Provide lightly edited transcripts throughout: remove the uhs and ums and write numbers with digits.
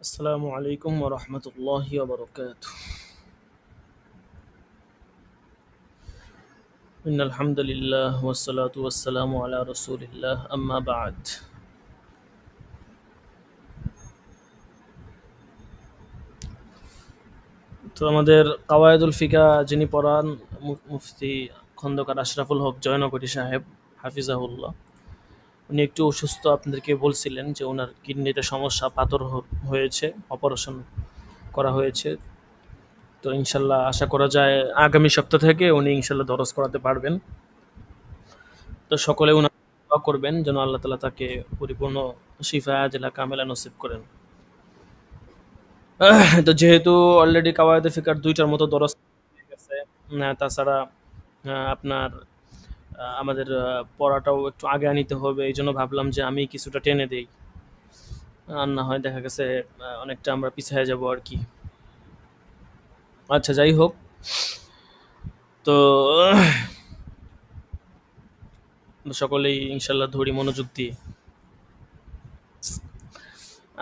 السلام عليكم ورحمة الله وبركاته. إن الحمد لله والصلاة والسلام على رسول الله أما بعد. তো আমাদের কাওয়ায়েদুল ফিকা যিনি পড়ান মুফতি খন্দকার আশরাফুল হক জয়নগরী সাহেব হাফিজাহুল্লাহ, উনি একটু অসুস্থ। আপনাদেরকে বলছিলেন যে ওনার কিডনিতে সমস্যা, পাথর হয়েছে, অপারেশন করা হয়েছে। তো ইনশাল্লাহ আশা করা যায় আগামী সপ্তাহ থেকে উনি ইনশাল্লাহ দরজ করাতে পারবেন। তো সকলে উনার দোয়া করবেন যেন আল্লাহ তাআলা তাকে পরিপূর্ণ শিফা আজলা কামেলা নসিব করেন। তো যেহেতু অলরেডি কাওয়ায়েদে ফিকার দুইটার মতো দরজ হয়ে গেছে, তাছাড়া আপনার আমাদের পড়াটাও একটু আগে আনিতে হবে, এই জন্য ভাবলাম যে আমি কিছুটা টেনে দেই, আর না হয় দেখা গেছে অনেকটা আমরা পিছিয়ে যাব আর কি। আচ্ছা, যাই হোক, তো সকলেই ইনশাল্লাহ ধরি মনোযোগ দিয়ে।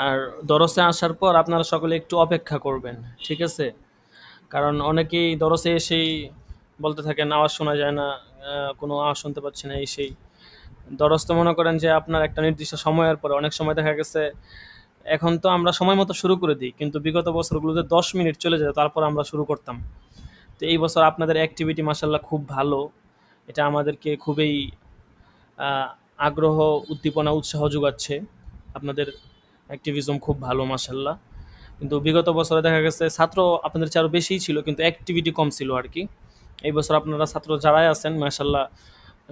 আর দরসে আসার পর আপনারা সকলে একটু অপেক্ষা করবেন, ঠিক আছে? কারণ অনেকেই দরসে এসেই বলতে থাকেন আওয়াজ শোনা যায় না, কোনো আওয়াজ শুনতে পাচ্ছি না, এই সেই। দরস তো মনে করেন যে আপনার একটা নির্দিষ্ট সময়ের পরে অনেক সময় দেখা গেছে, এখন তো আমরা সময় মতো শুরু করে দিই, কিন্তু বিগত বছরগুলোতে 10 মিনিট চলে যায় তারপর আমরা শুরু করতাম। তো এই বছর আপনাদের অ্যাক্টিভিটি মাসাল্লাহ খুব ভালো, এটা আমাদেরকে খুবই আগ্রহ, উদ্দীপনা, উৎসাহ যোগাচ্ছে। আপনাদের অ্যাক্টিভিজম খুব ভালো মাসাল্লাহ। কিন্তু বিগত বছরে দেখা গেছে ছাত্র আপনাদের চেয়ে আরও বেশিই ছিল, কিন্তু অ্যাক্টিভিটি কম ছিল আর কি। এই বছর আপনারা ছাত্র যারাই আছেন মাসাল্লাহ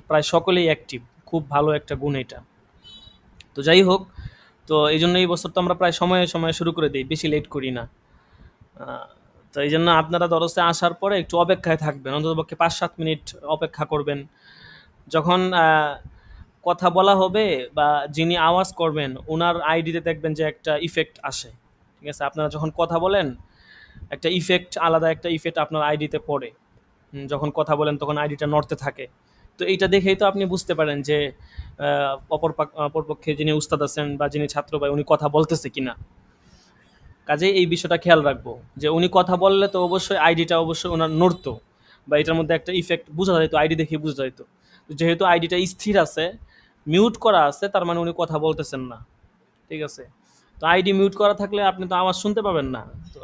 প্রায় সকলেই অ্যাক্টিভ, খুব ভালো একটা গুণ এটা। তো যাই হোক, তো এই জন্য এই বছর তো আমরা প্রায় সময়ে সময়ে শুরু করে দিই, বেশি লেট করি না। তো এই জন্য আপনারা দরসে আসার পরে একটু অপেক্ষায় থাকবেন, অন্ততপক্ষে 5-7 মিনিট অপেক্ষা করবেন। যখন কথা বলা হবে বা যিনি আওয়াজ করবেন ওনার আইডিতে দেখবেন যে একটা ইফেক্ট আসে, ঠিক আছে? আপনারা যখন কথা বলেন একটা ইফেক্ট, আলাদা একটা ইফেক্ট আপনার আইডিতে পড়ে। যখন কথা বলেন তখন আইডিটা নড়তে থাকে। তো এইটা দেখেই তো আপনি বুঝতে পারেন যে অপরপক্ষে যিনি উস্তাদ আছেন বা যিনি ছাত্র ভাই উনি কথা বলতেছে কিনা। কাজেই এই বিষয়টা খেয়াল রাখবো যে উনি কথা বললে তো অবশ্যই আইডিটা অবশ্যই ওনার নড়তো, বা এটার মধ্যে একটা ইফেক্ট বোঝা যেত, আইডি দেখে বোঝা যেত। যেহেতু আইডিটা স্থির আছে, মিউট করা আছে, তার মানে উনি কথা বলতেছেন না, ঠিক আছে? তো আইডি মিউট করা থাকলে আপনি তো আওয়াজ শুনতে পাবেন না। তো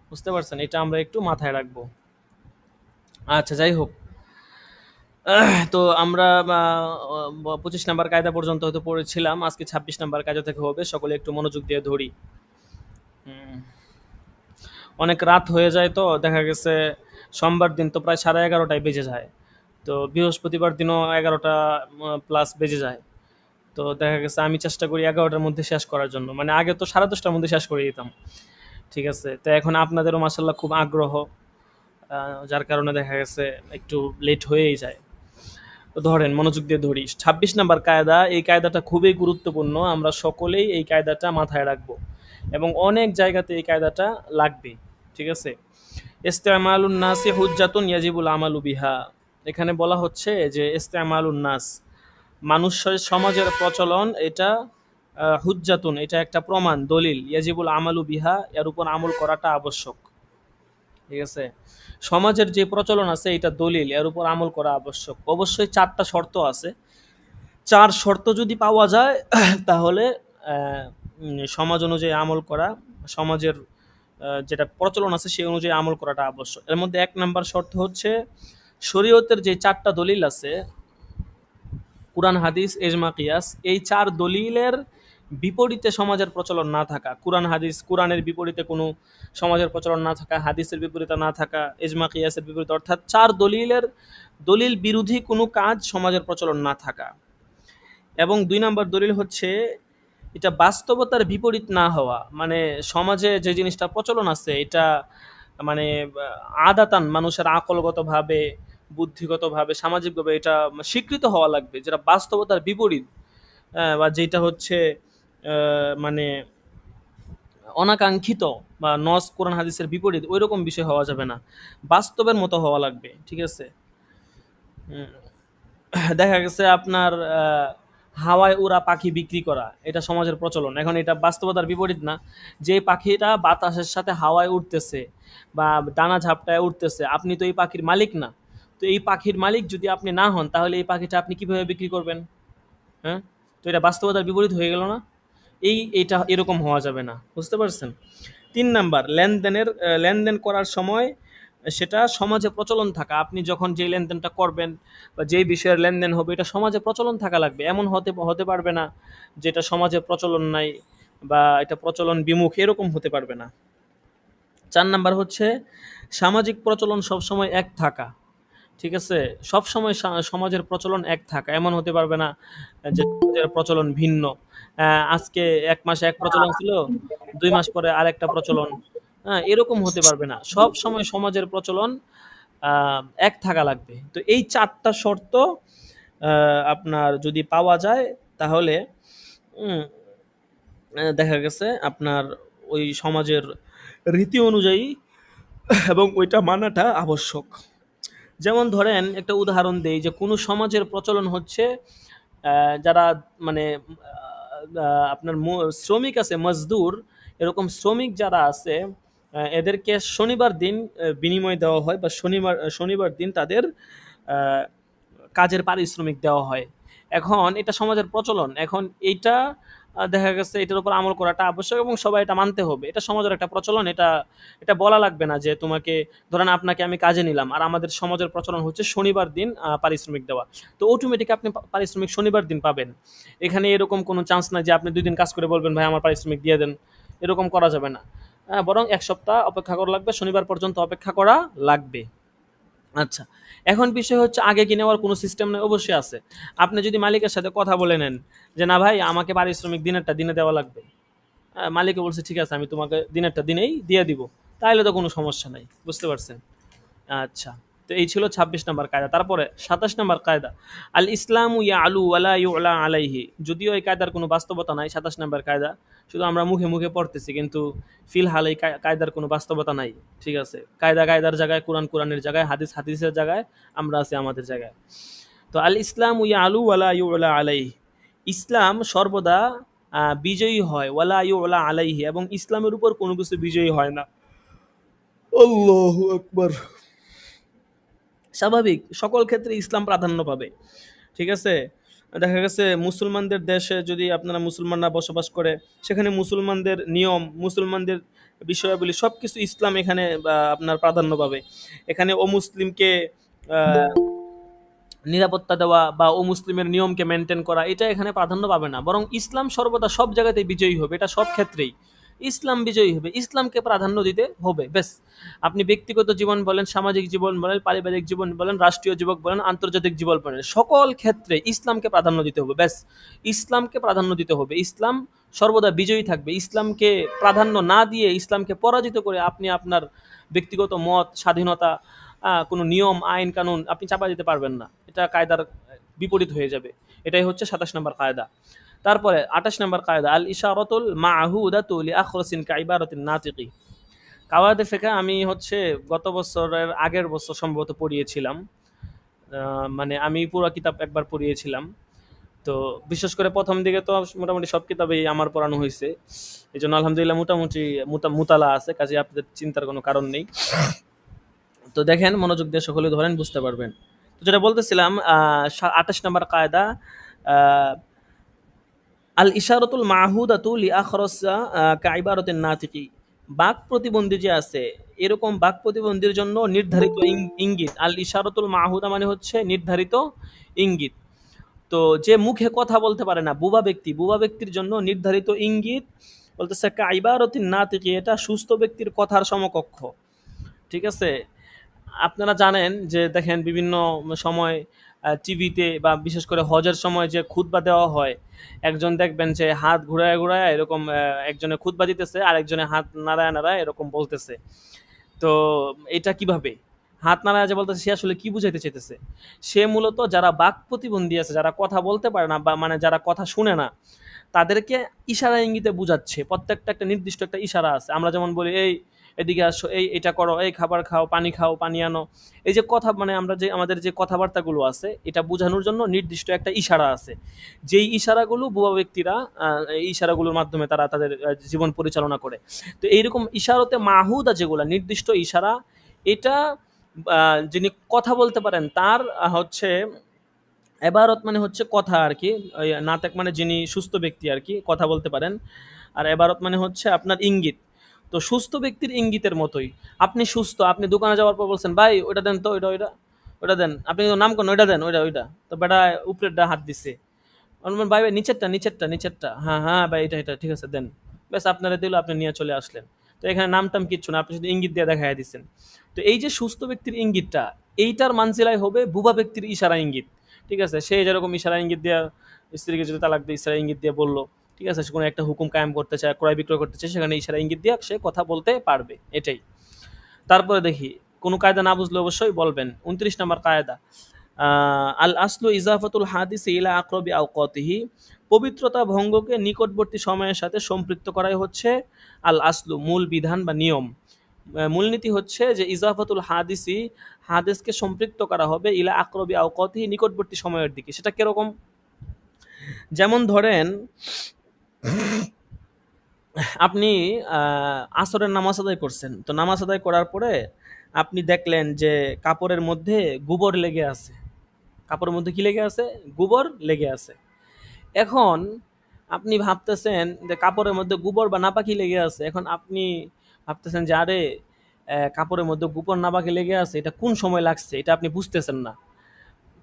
বুঝতে পারছেন, এটা আমরা একটু মাথায় রাখবো। আচ্ছা, যাই হোক, তো আমরা 25 নাম্বার কায়দা পর্যন্ত হয়তো পড়েছিলাম, আজকে 26 নাম্বার কায়দা থেকে হবে, সকলে একটু মনোযোগ দিয়ে ধরি। অনেক রাত হয়ে যায়, তো দেখা গেছে সোমবার দিন তো প্রায় 11:30টায় বেজে যায়, তো বৃহস্পতিবার দিনও 11টা প্লাস বেজে যায়। তো দেখা গেছে আমি চেষ্টা করি 11টার মধ্যে শেষ করার জন্য, মানে আগে তো 10:30টার মধ্যে শেষ করে দিতাম, ঠিক আছে? তো এখন আপনাদেরও মাসাল্লাহ খুব আগ্রহ, যার কারণে দেখা গেছে একটু লেট হয়েই যায়। তো ধরেন, মনোযোগ দিয়ে ধরি, 26 নাম্বার কায়দা, এই কায়দাটা খুবই গুরুত্বপূর্ণ, আমরা সকলেই এই কায়দাটা মাথায় রাখবো এবং অনেক জায়গাতে এই কায়দাটা লাগবে, ঠিক আছে? ইস্তেমালুন নাসি হুজ্জাতুন ইয়াজিবুল আমালু বিহা। এখানে বলা হচ্ছে যে ইস্তেমালুন নাস, মানুষের সমাজের প্রচলন, এটা হুজ্জাতুন, এটা একটা প্রমাণ, দলিল, ইয়াজিবুল আমালু বিহা, এর উপর আমল করাটা আবশ্যক, ঠিক আছে? সমাজের যে প্রচলন আছে এটা দলিল, এর উপর আমল করা আবশ্যক। অবশ্যই 4টা শর্ত আছে, 4 শর্ত যদি পাওয়া যায় তাহলে সমাজ অনুযায়ী আমল করা, সমাজের যেটা প্রচলন আছে সেই অনুযায়ী আমল করাটা আবশ্যক। এর মধ্যে 1 নাম্বার শর্ত হচ্ছে শরীয়তের যে 4টা দলিল আছে, কুরআন, হাদিস, ইজমা, কিয়াস, এই 4 দলিলের বিপরীতে সমাজের প্রচলন না থাকা। কুরআন হাদিস, কুরআনের বিপরীতে কোনো সমাজের প্রচলন না থাকা, হাদিসের বিপরীতে না থাকা, ইজমা কিয়াসের বিপরীতে, অর্থাৎ 4 দলিল বিরোধী কোনো কাজ সমাজের প্রচলন না থাকা। এবং 2 নাম্বার দলিল হচ্ছে এটা বাস্তবতার বিপরীত না হওয়া, মানে সমাজে যে জিনিসটা প্রচলন আছে এটা মানে আদাতান মানুষের আকলগতভাবে, বুদ্ধিগতভাবে, সামাজিকভাবে এটা স্বীকৃত হওয়া লাগবে, যেটা বাস্তবতার বিপরীত, বা যেটা হচ্ছে মানে অনাকাঙ্ক্ষিত বা নস কোরআন হাদিসের বিপরীত, ওই রকম বিষয় হওয়া যাবে না, বাস্তবের মতো হওয়া লাগবে, ঠিক আছে? দেখা গেছে আপনার হাওয়ায় উড়া পাখি বিক্রি করা, এটা সমাজের প্রচলন। এখন এটা বাস্তবতার বিপরীত না, যে পাখিটা বাতাসের সাথে হাওয়ায় উঠতেছে বা ডানা ঝাপটায় উঠতেছে, আপনি তো এই পাখির মালিক না। তো এই পাখির মালিক যদি আপনি না হন, তাহলে এই পাখিটা আপনি কিভাবে বিক্রি করবেন? হ্যাঁ, তো এটা বাস্তবতার বিপরীত হয়ে গেল না? এইটা এরকম হওয়া যাবে না, বুঝতে পারছেন? ৩ নাম্বার, লেনদেন করার সময় সেটা সমাজে প্রচলন থাকা। আপনি যখন যেই লেনদেনটা করবেন বা যেই বিষয়ের লেনদেন হবে, এটা সমাজে প্রচলন থাকা লাগবে। এমন হতে হতে পারবে না যেটা সমাজে প্রচলন নাই বা এটা প্রচলন বিমুখ, এরকম হতে পারবে না। ৪ নাম্বার হচ্ছে সামাজিক প্রচলন সবসময় এক থাকা। ঠিক আছে? সবসময় সমাজের প্রচলন এক থাকা। এমন হতে পারবে না যে সমাজের প্রচলন ভিন্ন। আজকে ১ মাসে এক প্রচলন ছিল, ২ মাস পরে আরেকটা প্রচলন। হ্যাঁ? এরকম হতে পারবে না। সবসময় সমাজের প্রচলন আ এক থাকা লাগবে। তো এই ৪ টা শর্ত আপনার যদি পাওয়া যায়, তাহলে উম দেখা গেছে আপনার ওই সমাজের রীতি অনুযায়ী এবং ওইটা মানাটা আবশ্যক। যেমন ধরেন একটা উদাহরণ দেই, যে কোনো সমাজের প্রচলন হচ্ছে যারা মানে আপনার শ্রমিক আছে, মজদুর, এরকম শ্রমিক যারা আছে, এদেরকে শনিবার দিন বিনিময় দেওয়া হয়, বা শনিবার দিন তাদের আহ, কাজের পারিশ্রমিক দেওয়া হয়। এখন এটা সমাজের প্রচলন। এখন এইটা দেখা গেছে এটার উপর আমল করাটা আবশ্যক এবং সবাই এটা মানতে হবে। এটা সমাজের একটা প্রচলন। এটা এটা বলা লাগবে না যে তোমাকে, ধরেন আপনাকে আমি কাজে নিলাম, আর আমাদের সমাজের প্রচলন হচ্ছে শনিবার দিন পারিশ্রমিক দেওয়া। তো অটোমেটিক আপনি পারিশ্রমিক শনিবার দিন পাবেন। এখানে এরকম কোনো চান্স নাই যে আপনি ২ দিন কাজ করে বলবেন ভাই আমার পারিশ্রমিক দিয়ে দেন। এরকম করা যাবে না। বরং ১ সপ্তাহ অপেক্ষা করা লাগবে, শনিবার পর্যন্ত অপেক্ষা করা লাগবে। আচ্ছা, এখন বিষয় হচ্ছে আগে কি নেওয়ার কোনো সিস্টেম নেই? অবশ্যই আছে। আপনি যদি মালিকের সাথে কথা বলে নেন যে না ভাই আমাকে পারিশ্রমিক দিনেরটা দিনে দেওয়া লাগবে, মালিকে বলছে ঠিক আছে আমি তোমাকে দিনেরটা দিনেই দিয়ে দিব, তাহলে তো কোনো সমস্যা নাই, বুঝতে পারছেন? আচ্ছা, তো এই ছিল ২৬ নাম্বার কায়দা। তারপরে ২৭ নাম্বার কায়দা, আল ইসলামু ইয়ালু ওয়ালা ইউলা আলাইহি। যদিও এই কায়দার কোনো বাস্তবতা নাই, ২৭ নাম্বার কায়দা শুধু আমরা মুখে মুখে পড়তেছি, কিন্তু ফিলহাল এই কায়দার কোনো বাস্তবতা নাই। ঠিক আছে, কায়দা কায়দার জায়গায়, কোরআন কোরআনের জায়গায়, হাদিস হাদিসের জায়গায়, আমরা আছি আমাদের জায়গায়। তো আল ইসলামু ইয়ালু ওয়ালা ইউলা আলাইহি, ইসলাম সর্বদা বিজয়ী হয়, ওয়ালা ইউলা আলাইহি, এবং ইসলামের উপর কোনো কিছু বিজয়ী হয় না। আল্লাহু আকবার। স্বাভাবিক সকল ক্ষেত্রে ইসলাম প্রাধান্য পাবে। ঠিক আছে? দেখা গেছে মুসলমানদের দেশে যদি আপনারা মুসলমানরা বসবাস করে, সেখানে মুসলমানদের নিয়ম, মুসলমানদের বিষয়াবলী সবকিছু ইসলাম এখানে আপনার প্রাধান্য পাবে। এখানে অমুসলিমকে আহ, নিরাপত্তা দেওয়া বা অমুসলিমের নিয়মকে মেনটেন করা, এটা এখানে প্রাধান্য পাবে না। বরং ইসলাম সর্বদা সব জায়গাতেই বিজয়ী হবে, এটা সব ক্ষেত্রেই ইসলাম বিজয়ী হবে, ইসলামকে প্রাধান্য দিতে হবে। বেশ, আপনি ব্যক্তিগত জীবন বলেন, সামাজিক জীবন বলেন, পারিবারিক জীবন বলেন, রাষ্ট্রীয় জীবন বলেন, আন্তর্জাতিক জীবন বলেন, সকল ক্ষেত্রে ইসলামকে প্রাধান্য দিতে হবে। ব্যাস, ইসলামকে প্রাধান্য দিতে হবে। ইসলাম সর্বদা বিজয়ী থাকবে। ইসলামকে প্রাধান্য না দিয়ে, ইসলামকে পরাজিত করে আপনি আপনার ব্যক্তিগত মত, স্বাধীনতা, কোনো নিয়ম, আইন কানুন আপনি চাপা দিতে পারবেন না। এটা কায়দার বিপরীত হয়ে যাবে। এটাই হচ্ছে ২৭ নম্বর কায়দা। তারপরে ২৮ নম্বর কায়দা, আল ইশারাতুল মাহুদাতু লিআখরাসিন কাইবারাতিন নাতিকি। কাওয়ায়েদে ফিকহ আমি হচ্ছে গত বছরের আগের বছর সম্ভবত পড়িয়েছিলাম। মানে আমি পুরো কিতাব একবার পড়িয়েছিলাম। তো বিশেষ করে প্রথম দিকে তো মোটামুটি সব কিতাবেই আমার পড়ানো হয়েছে। এই জন্য আলহামদুলিল্লাহ মোটামুটি মুতালা আছে, কাজে আপনাদের চিন্তার কোনো কারণ নেই। তো দেখেন, মনোযোগ দিয়ে সকলে ধরেন, বুঝতে পারবেন। তো যেটা বলতেছিলাম, ২৮ নম্বর কায়দা, আহ, আল ইশারাতুল মাহুদাতু লিআখরাসা কাইবারাতিন নাতিকি। বাক প্রতিবন্ধী যে আছে, এরকম বাক প্রতিবন্ধীর জন্য নির্ধারিত ইঙ্গিত। আল ইশারাতুল মাহুদা মানে হচ্ছে নির্ধারিত ইঙ্গিত। তো যে মুখে কথা বলতে পারে না, বুবা ব্যক্তির জন্য নির্ধারিত ইঙ্গিত বলতেছে কাইবারাতিন নাতিকি, এটা সুস্থ ব্যক্তির কথার সমকক্ষ। ঠিক আছে? আপনারা জানেন যে দেখেন বিভিন্ন সময় টিভিতে বা বিশেষ করে হজের সময় যে খুতবা দেওয়া হয়, একজন দেখবেন যে হাত ঘুরায় ঘুরায় এরকম একজনে খুতবা দিতেছে, আর একজনে হাত নাড়ায় নাড়ায় এরকম বলতেছে। তো এটা কিভাবে হাত নাড়ায় যে বলতেছে, সে আসলে কি বুঝাইতে চাইতেছে? সে মূলত যারা বাক প্রতিবন্ধী আছে, যারা কথা বলতে পারে না, বা মানে যারা কথা শুনে না, তাদেরকে ইশারা ইঙ্গিতে বুঝাচ্ছে। প্রত্যেকটা একটা নির্দিষ্ট একটা ইশারা আছে। আমরা যেমন বলি এই এদিকে আসো, এটা করো, এই খাবার খাও, পানি খাও, পানি আনো। এই যে কথা, মানে আমরা যে আমাদের যে কথাবার্তাগুলো আছে, এটা বোঝানোর জন্য নির্দিষ্ট একটা ইশারা আছে, যেই ইশারাগুলো বুবা ব্যক্তিরা এই ইশারাগুলোর মাধ্যমে তারা তাদের জীবন পরিচালনা করে। তো এইরকম ইশারতে মাহুদা যেগুলো নির্দিষ্ট ইশারা, এটা যিনি কথা বলতে পারেন তার হচ্ছে এবারত, মানে হচ্ছে কথা আর কি। ওই নাতেক মানে যিনি সুস্থ ব্যক্তি আর কি, কথা বলতে পারেন। আর এবারত মানে হচ্ছে আপনার ইঙ্গিত। তো সুস্থ ব্যক্তির ইঙ্গিতের মতোই, আপনি সুস্থ, আপনি দোকানে যাওয়ার পর বলছেন ভাই ওইটা দেন তো, ওইটা ওইটা ওইটা দেন, আপনি নাম কোন, ওইটা দেন, ওইটা ওইটা, তো বেটা উপরেরটা হাত দিছে, বলবেন ভাই ভাই নিচেরটা নিচেরটা নিচেরটা, হ্যাঁ হ্যাঁ ভাই এটা এটা ঠিক আছে দেন, ব্যাস আপনারা দিল, আপনি নিয়ে চলে আসলেন। তো এখানে নাম টাম কিচ্ছু না, আপনি শুধু ইঙ্গিত দিয়ে দেখাই দিচ্ছেন। তো এই যে সুস্থ ব্যক্তির ইঙ্গিতটা, এইটার মানজিলাই হবে বুবা ব্যক্তির ইশারা ইঙ্গিত। ঠিক আছে, সে যেরকম ইশারা ইঙ্গিত দিয়ে স্ত্রীকে যদি তালাক দিয়ে ইশারা ইঙ্গিত দিয়ে বললো, ঠিক আছে, সে কোনো একটা হুকুম কায়েম করতে চায়, ক্রয় বিক্রয় করতে চায়, সেখানে ইশারা ইঙ্গিত দিয়ে সে কথা বলতে পারবে, এটাই। তারপরে দেখি, কোনো কায়দা না বুঝলে অবশ্যই বলবেন। 29 নম্বর কায়দা, আল আসলু ইজাফাতুল হাদিস ইলা আকরবি আওকাতিহি, পবিত্রতা ভঙ্গকে নিকটবর্তী সময়ের সাথে সম্পৃক্ত করাই হচ্ছে আল আসলু, মূল বিধান বা নিয়ম। মূলনীতি হচ্ছে যে ইজাফাতুল হাদিসি, হাদিসকে সম্পৃক্ত করা হবে ইলা আকরবি আওকাতিহি, নিকটবর্তী সময়ের দিকে। সেটা কিরকম? যেমন ধরেন আপনি আসরের নামাজ আদায় করছেন, তো নামাজ আদায় করার পরে আপনি দেখলেন যে কাপড়ের মধ্যে গোবর লেগে আছে। কাপড়ের মধ্যে কি লেগে আছে? গোবর লেগে আছে। এখন আপনি ভাবতেছেন যে কাপড়ের মধ্যে গোবর বা নাপাকি লেগে আছে। এখন আপনি ভাবতেছেন যে আরে কাপড়ের মধ্যে গোবর নাপাকি লেগে আছে, এটা কোন সময় লাগছে, এটা আপনি বুঝতেছেন না।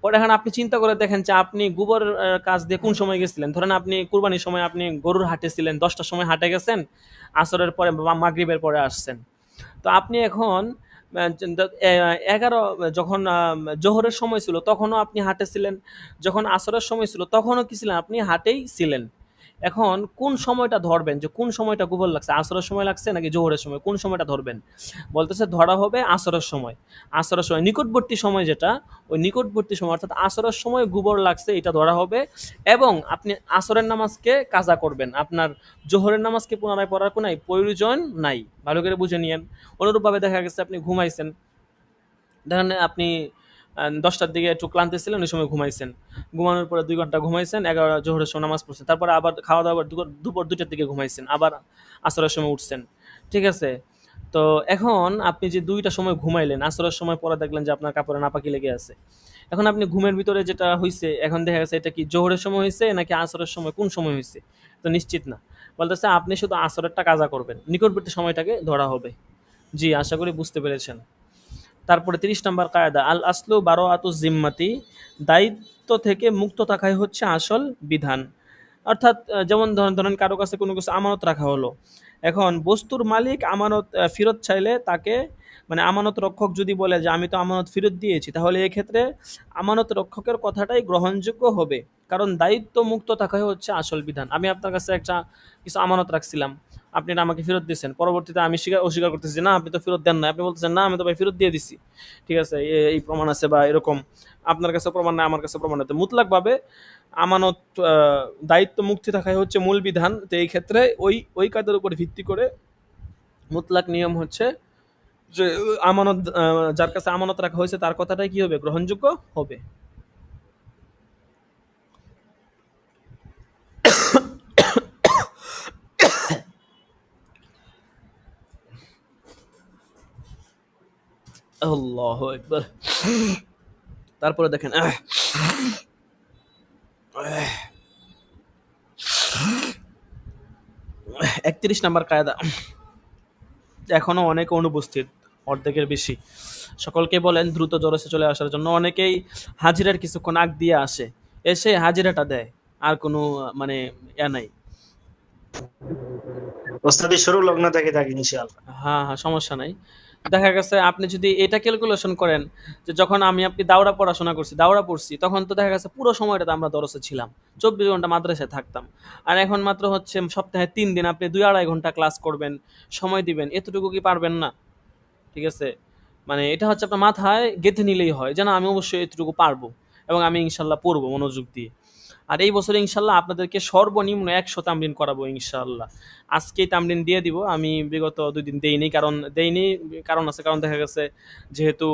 পরে এখন আপনি চিন্তা করে দেখেন যে আপনি গোবর কাজ দিয়ে কোন সময় গেছিলেন। ধরেন আপনি কুরবানির সময় আপনি গরুর হাটে ছিলেন, 10টার সময় হাটে গেছেন, আসরের পরে বা মাগরিবের পরে আসছেন। তো আপনি এখন 11 যখন জোহরের সময় ছিল তখনও আপনি হাটে ছিলেন, যখন আসরের সময় ছিল তখনও কি ছিলেন, আপনি হাটেই ছিলেন। এখন কোন সময়টা ধরবেন, যে কোন সময়টা গোবর লাগছে, আসরের সময় লাগছে নাকি জোহরের সময়, কোন সময়টা ধরবেন? বলতেছে ধরা হবে আসরের সময়। আসরের সময় নিকটবর্তী সময় যেটা, ওই নিকটবর্তী সময় অর্থাৎ আসরের সময় গোবর লাগছে এটা ধরা হবে। এবং আপনি আসরের নামাজকে কাজা করবেন, আপনার জোহরের নামাজকে পুনরায় পড়ার কোনো প্রয়োজন নাই। ভালো করে বুঝে নিয়েন। অনুরূপভাবে দেখা গেছে আপনি ঘুমাইছেন, দেখেন আপনি 10টার দিকে একটু ক্লান্ত ছিলেন, ওই সময় ঘুমাইছেন, ঘুমানোর পরে 2 ঘন্টা ঘুমাইছেন, 11 জোহরের সময় নামাজ পড়ছেন, তারপরে আবার খাওয়া দাওয়া, দুপুর 2টার দিকে ঘুমাইছেন, আবার আসরের সময় উঠছেন। ঠিক আছে, তো এখন আপনি যে 2টা সময় ঘুমাইলেন, আসরের সময় পরে দেখলেন যে আপনার কাপড়ে নাপাকি লেগে আছে। এখন আপনি ঘুমের ভিতরে যেটা হয়েছে, এখন দেখা গেছে এটা কি জোহরের সময় হয়েছে নাকি আসরের সময়, কোন সময় হয়েছে তো নিশ্চিত না। বলতেছে আপনি শুধু আসরেরটা কাজা করবেন, নিকটবর্তী সময়টাকে ধরা হবে। জি, আশা করি বুঝতে পেরেছেন। তারপরে 30 নম্বর কায়দা, আল আসলু বারোয়াতু জিম্মাতি, দায়িত্ব থেকে মুক্ত থাকাই হচ্ছে আসল বিধান। অর্থাৎ যেমন ধরেন ধরেন কারো কাছে কোনো কিছু আমানত রাখা হলো, এখন বস্তুর মালিক আমানত ফেরত চাইলে তাকে, মানে আমানত রক্ষক যদি বলে যে আমি তো আমানত ফেরত দিয়েছি, তাহলে এক্ষেত্রে আমানত রক্ষকের কথাটাই গ্রহণযোগ্য হবে, কারণ দায়িত্ব মুক্ত থাকাই হচ্ছে আসল বিধান। আমি আপনার কাছে একটা কিছু আমানত রাখছিলাম, আপনি এটা আমাকে ফেরত দিয়েছেন, পরবর্তীতে আমি অস্বীকার করতেছি যে না আপনি তো ফেরত দেন না, আপনি বলতেছেন না আমি তো ভাই ফেরত দিয়ে দিছি, ঠিক আছে, এই প্রমাণ আছে বা এরকম, আপনার কাছে প্রমাণ নাই, আমার কাছে প্রমাণ আছে, মুতলাকভাবে আমানত দায়িত্ব মুক্তি থাকাই হচ্ছে মূল বিধান। তো এই ক্ষেত্রে ওই কাজের উপর ভিত্তি করে মুতলাক নিয়ম হচ্ছে যে আমানত, যার কাছে আমানত রাখা হয়েছে তার কথাটাই কি হবে, গ্রহণযোগ্য হবে। আল্লাহু আকবার। তারপরে দেখেন 31 নম্বর কায়দা, এখনো অনেকে অনুপস্থিত, অর্ধেকের বেশি। সকলকে বলেন দ্রুত জরসে চলে আসার জন্য। অনেকেই হাজিরার কিছুক্ষণ আগ দিয়ে আসে, এসে হাজিরাটা দেয়, আর কোনো মানে নাই। ওস্তাদি শুরু লগ্ন থেকে থাকি ইনশাআল্লাহ। হ্যাঁ হ্যাঁ, সমস্যা নাই। দেখা গেছে আপনি যদি এটা ক্যালকুলেশন করেন যে যখন আপনি দাওরা পড়াশোনা করছি, দাওরা পড়ছি, তখন তো দেখা গেছে পুরো সময়টাতে আমরা দরসে ছিলাম, 24 ঘন্টা মাদ্রাসায় থাকতাম। আর এখন মাত্র হচ্ছে সপ্তাহে 3 দিন আপনি 2-2.5 ঘন্টা ক্লাস করবেন, সময় দিবেন, এতটুকু কি পারবেন না? ঠিক আছে, মানে এটা হচ্ছে আপনার মাথায় গেঁথে নিলেই হয় যে না আমি অবশ্যই এতটুকু পারবো। এবং আমি ইনশাল্লাহ পড়বো মনোযোগ দিয়ে। আর এই বছরে ইনশাল্লাহ আপনাদেরকে সর্বনিম্ন 100 তামরিন করাবো ইনশাল্লাহ। আজকেই তামরিন দিয়ে দিব, আমি বিগত 2 দিন দেইনি, কারণ আছে, কারণ দেখা গেছে যেহেতু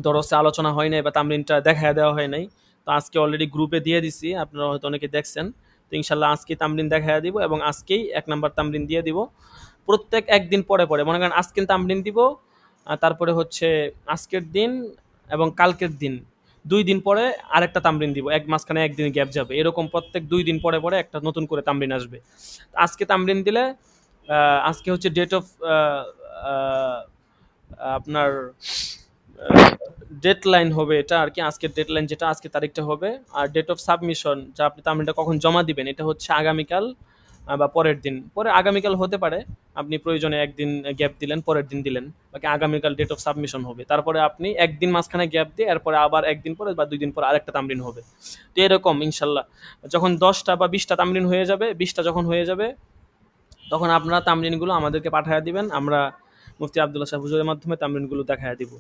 দরসে আলোচনা হয় নাই বা তামরিনটা দেখায় দেওয়া হয় নাই, তো আজকে অলরেডি গ্রুপে দিয়ে দিছি, আপনারা হয়তো অনেকে দেখছেন। তো ইনশাল্লাহ আজকে তামরিন দেখায় দিব এবং আজকেই 1 নাম্বার তামরিন দিয়ে দিব। প্রত্যেক একদিন পরে পরে মনে করেন আজকে তামরিন দিব, তারপরে হচ্ছে আজকের দিন এবং কালকের দিন 2 দিন পরে আরেকটা তামরিন দিব, মাঝখানে একদিন গ্যাপ যাবে, এরকম প্রত্যেক 2 দিন পরে পরে একটা নতুন করে তামরিন আসবে। আজকে তামরিন দিলে আজকে হচ্ছে ডেট অফ আপনার ডেডলাইন হবে এটা আর কি, আজকের ডেডলাইন যেটা আজকে তারিখটা হবে। আর ডেট অফ সাবমিশন, যা আপনি তামরিনটা কখন জমা দিবেন, এটা হচ্ছে আগামীকাল বা পরের দিন, পরে আগামীকাল হতে পারে, আপনি প্রয়োজনে একদিন গ্যাপ দিলেন, পরের দিন দিলেন, বাকি আগামীকাল ডেট অফ সাবমিশন হবে। তারপরে আপনি একদিন মাঝখানে গ্যাপ দিয়ে এরপরে আবার একদিন পরে বা 2 দিন পরে আরেকটা তামরিন হবে। তো এরকম ইনশাল্লাহ যখন 10টা বা 20টা তামরিন হয়ে যাবে, 20টা যখন হয়ে যাবে, তখন আপনারা তামরিনগুলো আমাদেরকে পাঠিয়ে দিবেন, আমরা মুফতি আবদুল্লাহ সাহেব হুজুরের মাধ্যমে তামরিনগুলো দেখায় দিব।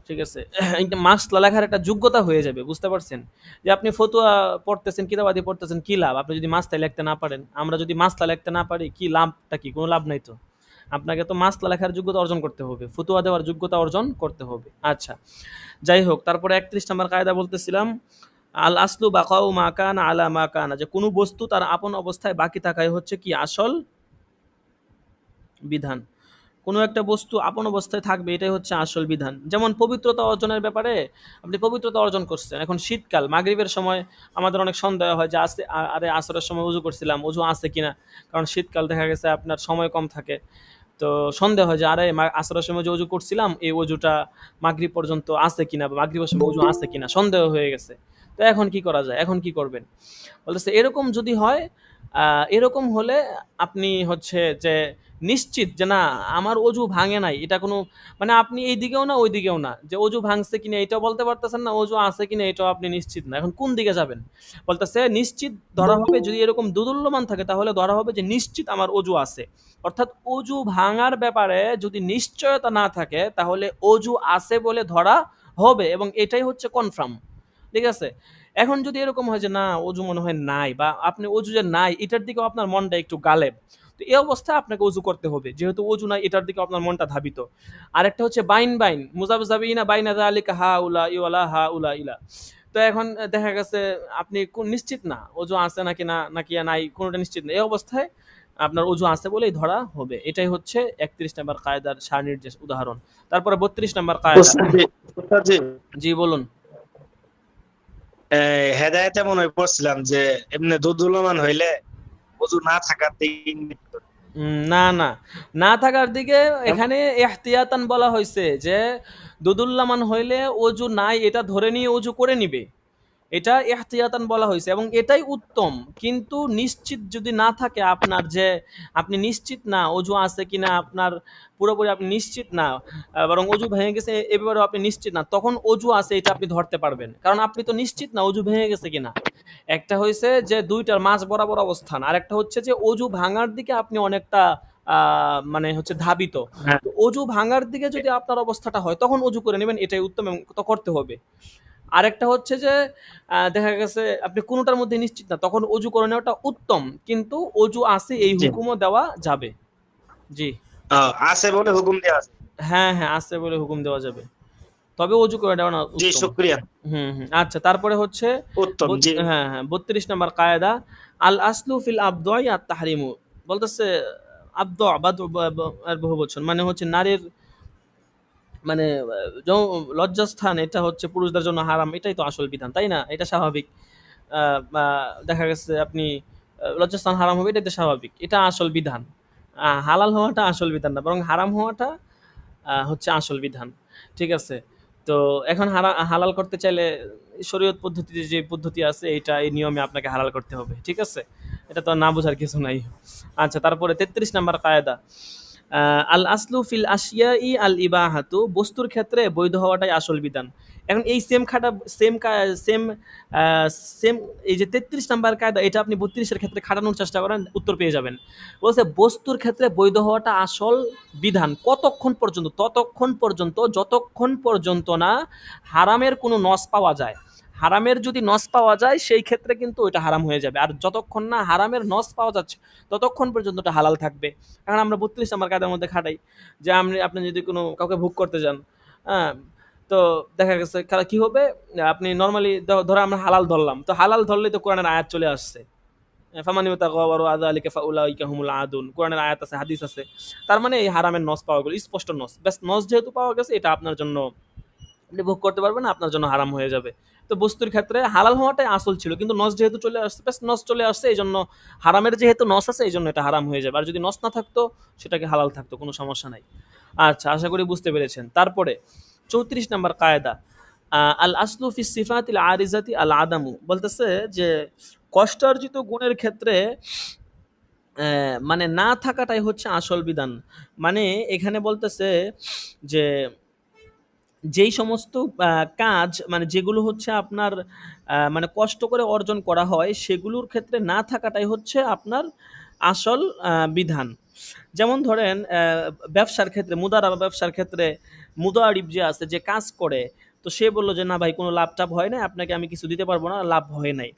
ঠিক আছে, একটা মাসলা লেখার একটা যোগ্যতা হয়ে যাবে, বুঝতে পারছেন? যে আপনি ফতুয়া পড়তেছেন, কিতাবাদি পড়তেছেন, কি লাভ আপনি যদি মাসলায় লিখতে না পারেন? আমরা যদি মাসলা লিখতে না পারি, কি লাভটা কি? কোনো লাভ নাই তো। আপনাকে তো মাসলা লেখার যোগ্যতা অর্জন করতে হবে, ফতুয়া দেওয়ার যোগ্যতা অর্জন করতে হবে। আচ্ছা, যাই হোক, তারপরে 31 নম্বর কায়দা বলতেছিলাম, আল আসলু বাকাউ মা কানা আলা মা কানা, যে কোনো বস্তু তার আপন অবস্থায় বাকি থাকাই হচ্ছে কি আসল বিধান। কোনো একটা বস্তু আপন অবস্থায় থাকবে, এটাই হচ্ছে আসল বিধান। যেমন পবিত্রতা অর্জনের ব্যাপারে, আপনি পবিত্রতা অর্জন করছেন, এখন শীতকাল, মাগরিবের সময় আমাদের অনেক সন্দেহ হয় যে আরে আসরের সময় উজু করছিলাম, উজু আছে কিনা, কারণ শীতকাল দেখা গেছে আপনার সময় কম থাকে। তো সন্দেহ হয় যে আরে আসরের সময় যে উজু করছিলাম, এই উজুটা মাগরিব পর্যন্ত আছে কিনা, বা মাগরিবের সময় উজু আছে কিনা, সন্দেহ হয়ে গেছে। তো এখন কি করা যায়, এখন কি করবেন? বলতেছে এরকম যদি হয়, এরকম হলে আপনি হচ্ছে যে নিশ্চিত যে না আমার অজু ভাঙে নাই, এটা কোনো মানে আপনি এই দিকেও না ওই দিকেও না, যে অজু ভাঙছে কিনা এটাও বলতে পারতেছেন না, অজু আছে কিনা এটাও আপনি নিশ্চিত না, এখন কোন দিকে যাবেন? বলতেছে নিশ্চিত ধরা হবে, যদি এরকম দুদুল্যমান থাকে তাহলে ধরা হবে যে নিশ্চিত আমার অজু আছে। অর্থাৎ অজু ভাঙার ব্যাপারে যদি নিশ্চয়তা না থাকে তাহলে অজু আছে বলে ধরা হবে, এবং এটাই হচ্ছে কনফার্ম। ঠিক আছে, এখন যদি এরকম হয় যে না অজু মনে হয় নাই, বা আপনি অজু যে নাই এটার দিকেও আপনার মনটা একটু গালেব, তো এই অবস্থায় আপনাকে অজু করতে হবে, যেহেতু অজু নাই এটার দিকে আপনার মনটা ধাবিত। আর একটা হচ্ছে বাইন মুজাবজাবিনা বাইনা যালিকা হা উলা ইওয়ালা হা উলা ইলা। তো এখন দেখা গেছে আপনি নিশ্চিত না অজু আছে নাকি নাকি নাই, কোনোটা নিশ্চিত না, এই অবস্থায় আপনার অজু আছে বলেই ধরা হবে। এটাই হচ্ছে 31 নম্বর কায়দার সারনির্দেশ উদাহরণ। তারপরে 32 নম্বর কায়দা। উস্তাদ জি, জি বলুন। হেদায়েতে মনে হয় পড়ছিলাম যে এমনি দুধুলমান হইলে ওযু না থাকার দিন না না, না থাকার দিকে এখানে এহতিয়াতান বলা হয়েছে যে দুদুল্লামান হইলে অজু নাই এটা ধরে নিয়ে অজু করে নিবে, এটা এহতিয়াতান বলা হয়েছে এবং এটাই উত্তম। কিন্তু নিশ্চিত যদি না থাকে আপনার, যে আপনি নিশ্চিত না অজু আছে কিনা, আপনার পুরোপুরি আপনি নিশ্চিত না, বরং অজু ভেঙে গেছে এ ব্যাপারেও আপনি নিশ্চিত না, তখন অজু আছে এটা আপনি ধরতে পারবেন, কারণ আপনি তো নিশ্চিত না অজু ভেঙে গেছে কিনা। একটা হয়েছে যে দুইটার মাঝ বরাবর অবস্থান, আর একটা হচ্ছে যে অজু ভাঙার দিকে আপনি অনেকটা মানে হচ্ছে ধাবিত। হ্যাঁ, তো অজু ভাঙার দিকে যদি আপনার অবস্থাটা হয় তখন অজু করে নেবেন, এটাই উত্তম এবং তো করতে হবে। আরেকটা হচ্ছে যে দেখা গেছে আপনি কোনোটার মধ্যে নিশ্চিত না, তখন অজু করে নেওয়াটা উত্তম, কিন্তু অজু আছে এই জি। হুকুমও দেওয়া যাবে। জি, আছে বলে হুকুম দেয়া আছে। হ্যাঁ হ্যাঁ, আছে বলে হুকুম দেওয়া যাবে, তবে অজু করে নেওয়া না জি, উত্তম। শুকরিয়া। আচ্ছা, তারপরে হচ্ছে উত্তম, জি। হ্যাঁ হ্যাঁ, 32 নম্বর কায়দা, আল আসলু ফিল আবদয় আর তাহরিমু। বলতেছে আব্দ আবাদ আর বহু বচন, মানে হচ্ছে নারীর মানে লজ্জাস্থান এটা হচ্ছে পুরুষদের জন্য হারাম, এটাই তো আসল বিধান, তাই না? এটা স্বাভাবিক। দেখা গেছে আপনি লজ্জাস্থান হারাম হবে, এটাই তো স্বাভাবিক, এটা আসল বিধান। হালাল হওয়াটা আসল বিধান না, বরং হারাম হওয়াটা হচ্ছে আসল বিধান। ঠিক আছে, তো এখন হালাল করতে চাইলে শরীয়ত পদ্ধতিতে যে পদ্ধতি আছে এইটা, এই নিয়মে আপনাকে হালাল করতে হবে। ঠিক আছে, এটা তো আর না বোঝার কিছু নাই। আচ্ছা, তারপরে 33 নাম্বার কায়দা, আল আসলু ফিল আশিয়াই আল ইবাহাতু, বস্তুর ক্ষেত্রে বৈধ হওয়াটাই আসল বিধান। এখন এই সেম খাটা সেম সেম সেম এই যে 33 নাম্বার কায়দা, এটা আপনি 32-এর ক্ষেত্রে খাটানোর চেষ্টা করেন, উত্তর পেয়ে যাবেন। বলছে বস্তুর ক্ষেত্রে বৈধ হওয়াটা আসল বিধান কতক্ষণ পর্যন্ত? ততক্ষণ পর্যন্ত যতক্ষণ পর্যন্ত না হারামের কোনো নস পাওয়া যায়। হারামের যদি নস পাওয়া যায় সেই ক্ষেত্রে কিন্তু ওইটা হারাম হয়ে যাবে, আর যতক্ষণ না হারামের নস পাওয়া যাচ্ছে ততক্ষণ পর্যন্ত ওটা হালাল থাকবে। এখন আমরা 32 নম্বর কায়দার মধ্যে খাটাই যে আপনি যদি কোনো কাউকে ভোগ করতে যান, হ্যাঁ, তো দেখা গেছে কি হবে, আপনি নর্মালি ধরো আমরা হালাল ধরলাম, তো হালাল ধরলে তো কোরআনের আয়াত চলে আসছে, ফামান ইউতাকা ওয়ারু ফাউলাইকা হুমুল আদুন, কোরআনের আয়াত আছে, হাদিস আছে। তার মানে এই হারামের নস পাওয়া গেল, স্পষ্ট নস, ব্যাস নস যেহেতু পাওয়া গেছে এটা আপনার জন্য, আপনি ভোগ করতে পারবেন না, আপনার জন্য হারাম হয়ে যাবে। তো বস্তুর ক্ষেত্রে হালাল হওয়াটাই আসল ছিল, কিন্তু নস যেহেতু চলে আসছে, ব্যাস নস চলে আসছে, এই জন্য হারামের যেহেতু নস আছে এই জন্য এটা হারাম হয়ে যাবে, আর যদি নস না থাকতো সেটাকে হালাল থাকতো, কোনো সমস্যা নাই। আচ্ছা, আশা করি বুঝতে পেরেছেন। তারপরে 34 নম্বর কায়দা, আল আসলু ফি সিফাতিল আরিজাতি আল আদামু, বলতেছে যে কষ্টার্জিত গুণের ক্ষেত্রে মানে না থাকাটাই হচ্ছে আসল বিধান। মানে এখানে বলতেছে যে যেই সমস্ত কাজ মানে যেগুলো হচ্ছে আপনার মানে কষ্ট করে অর্জন করা হয় সেগুলোর ক্ষেত্রে না থাকাটাই হচ্ছে আপনার আসল বিধান। যেমন ধরেন ব্যবসার ক্ষেত্রে, মুদারাবা ব্যবসার ক্ষেত্রে মুদারিব যে আছে, যে কাজ করে, তো সে বললো যে না ভাই কোনো লাভ টাভ হয় নাই, আপনাকে আমি কিছু দিতে পারবো না, লাভ হয় নাই।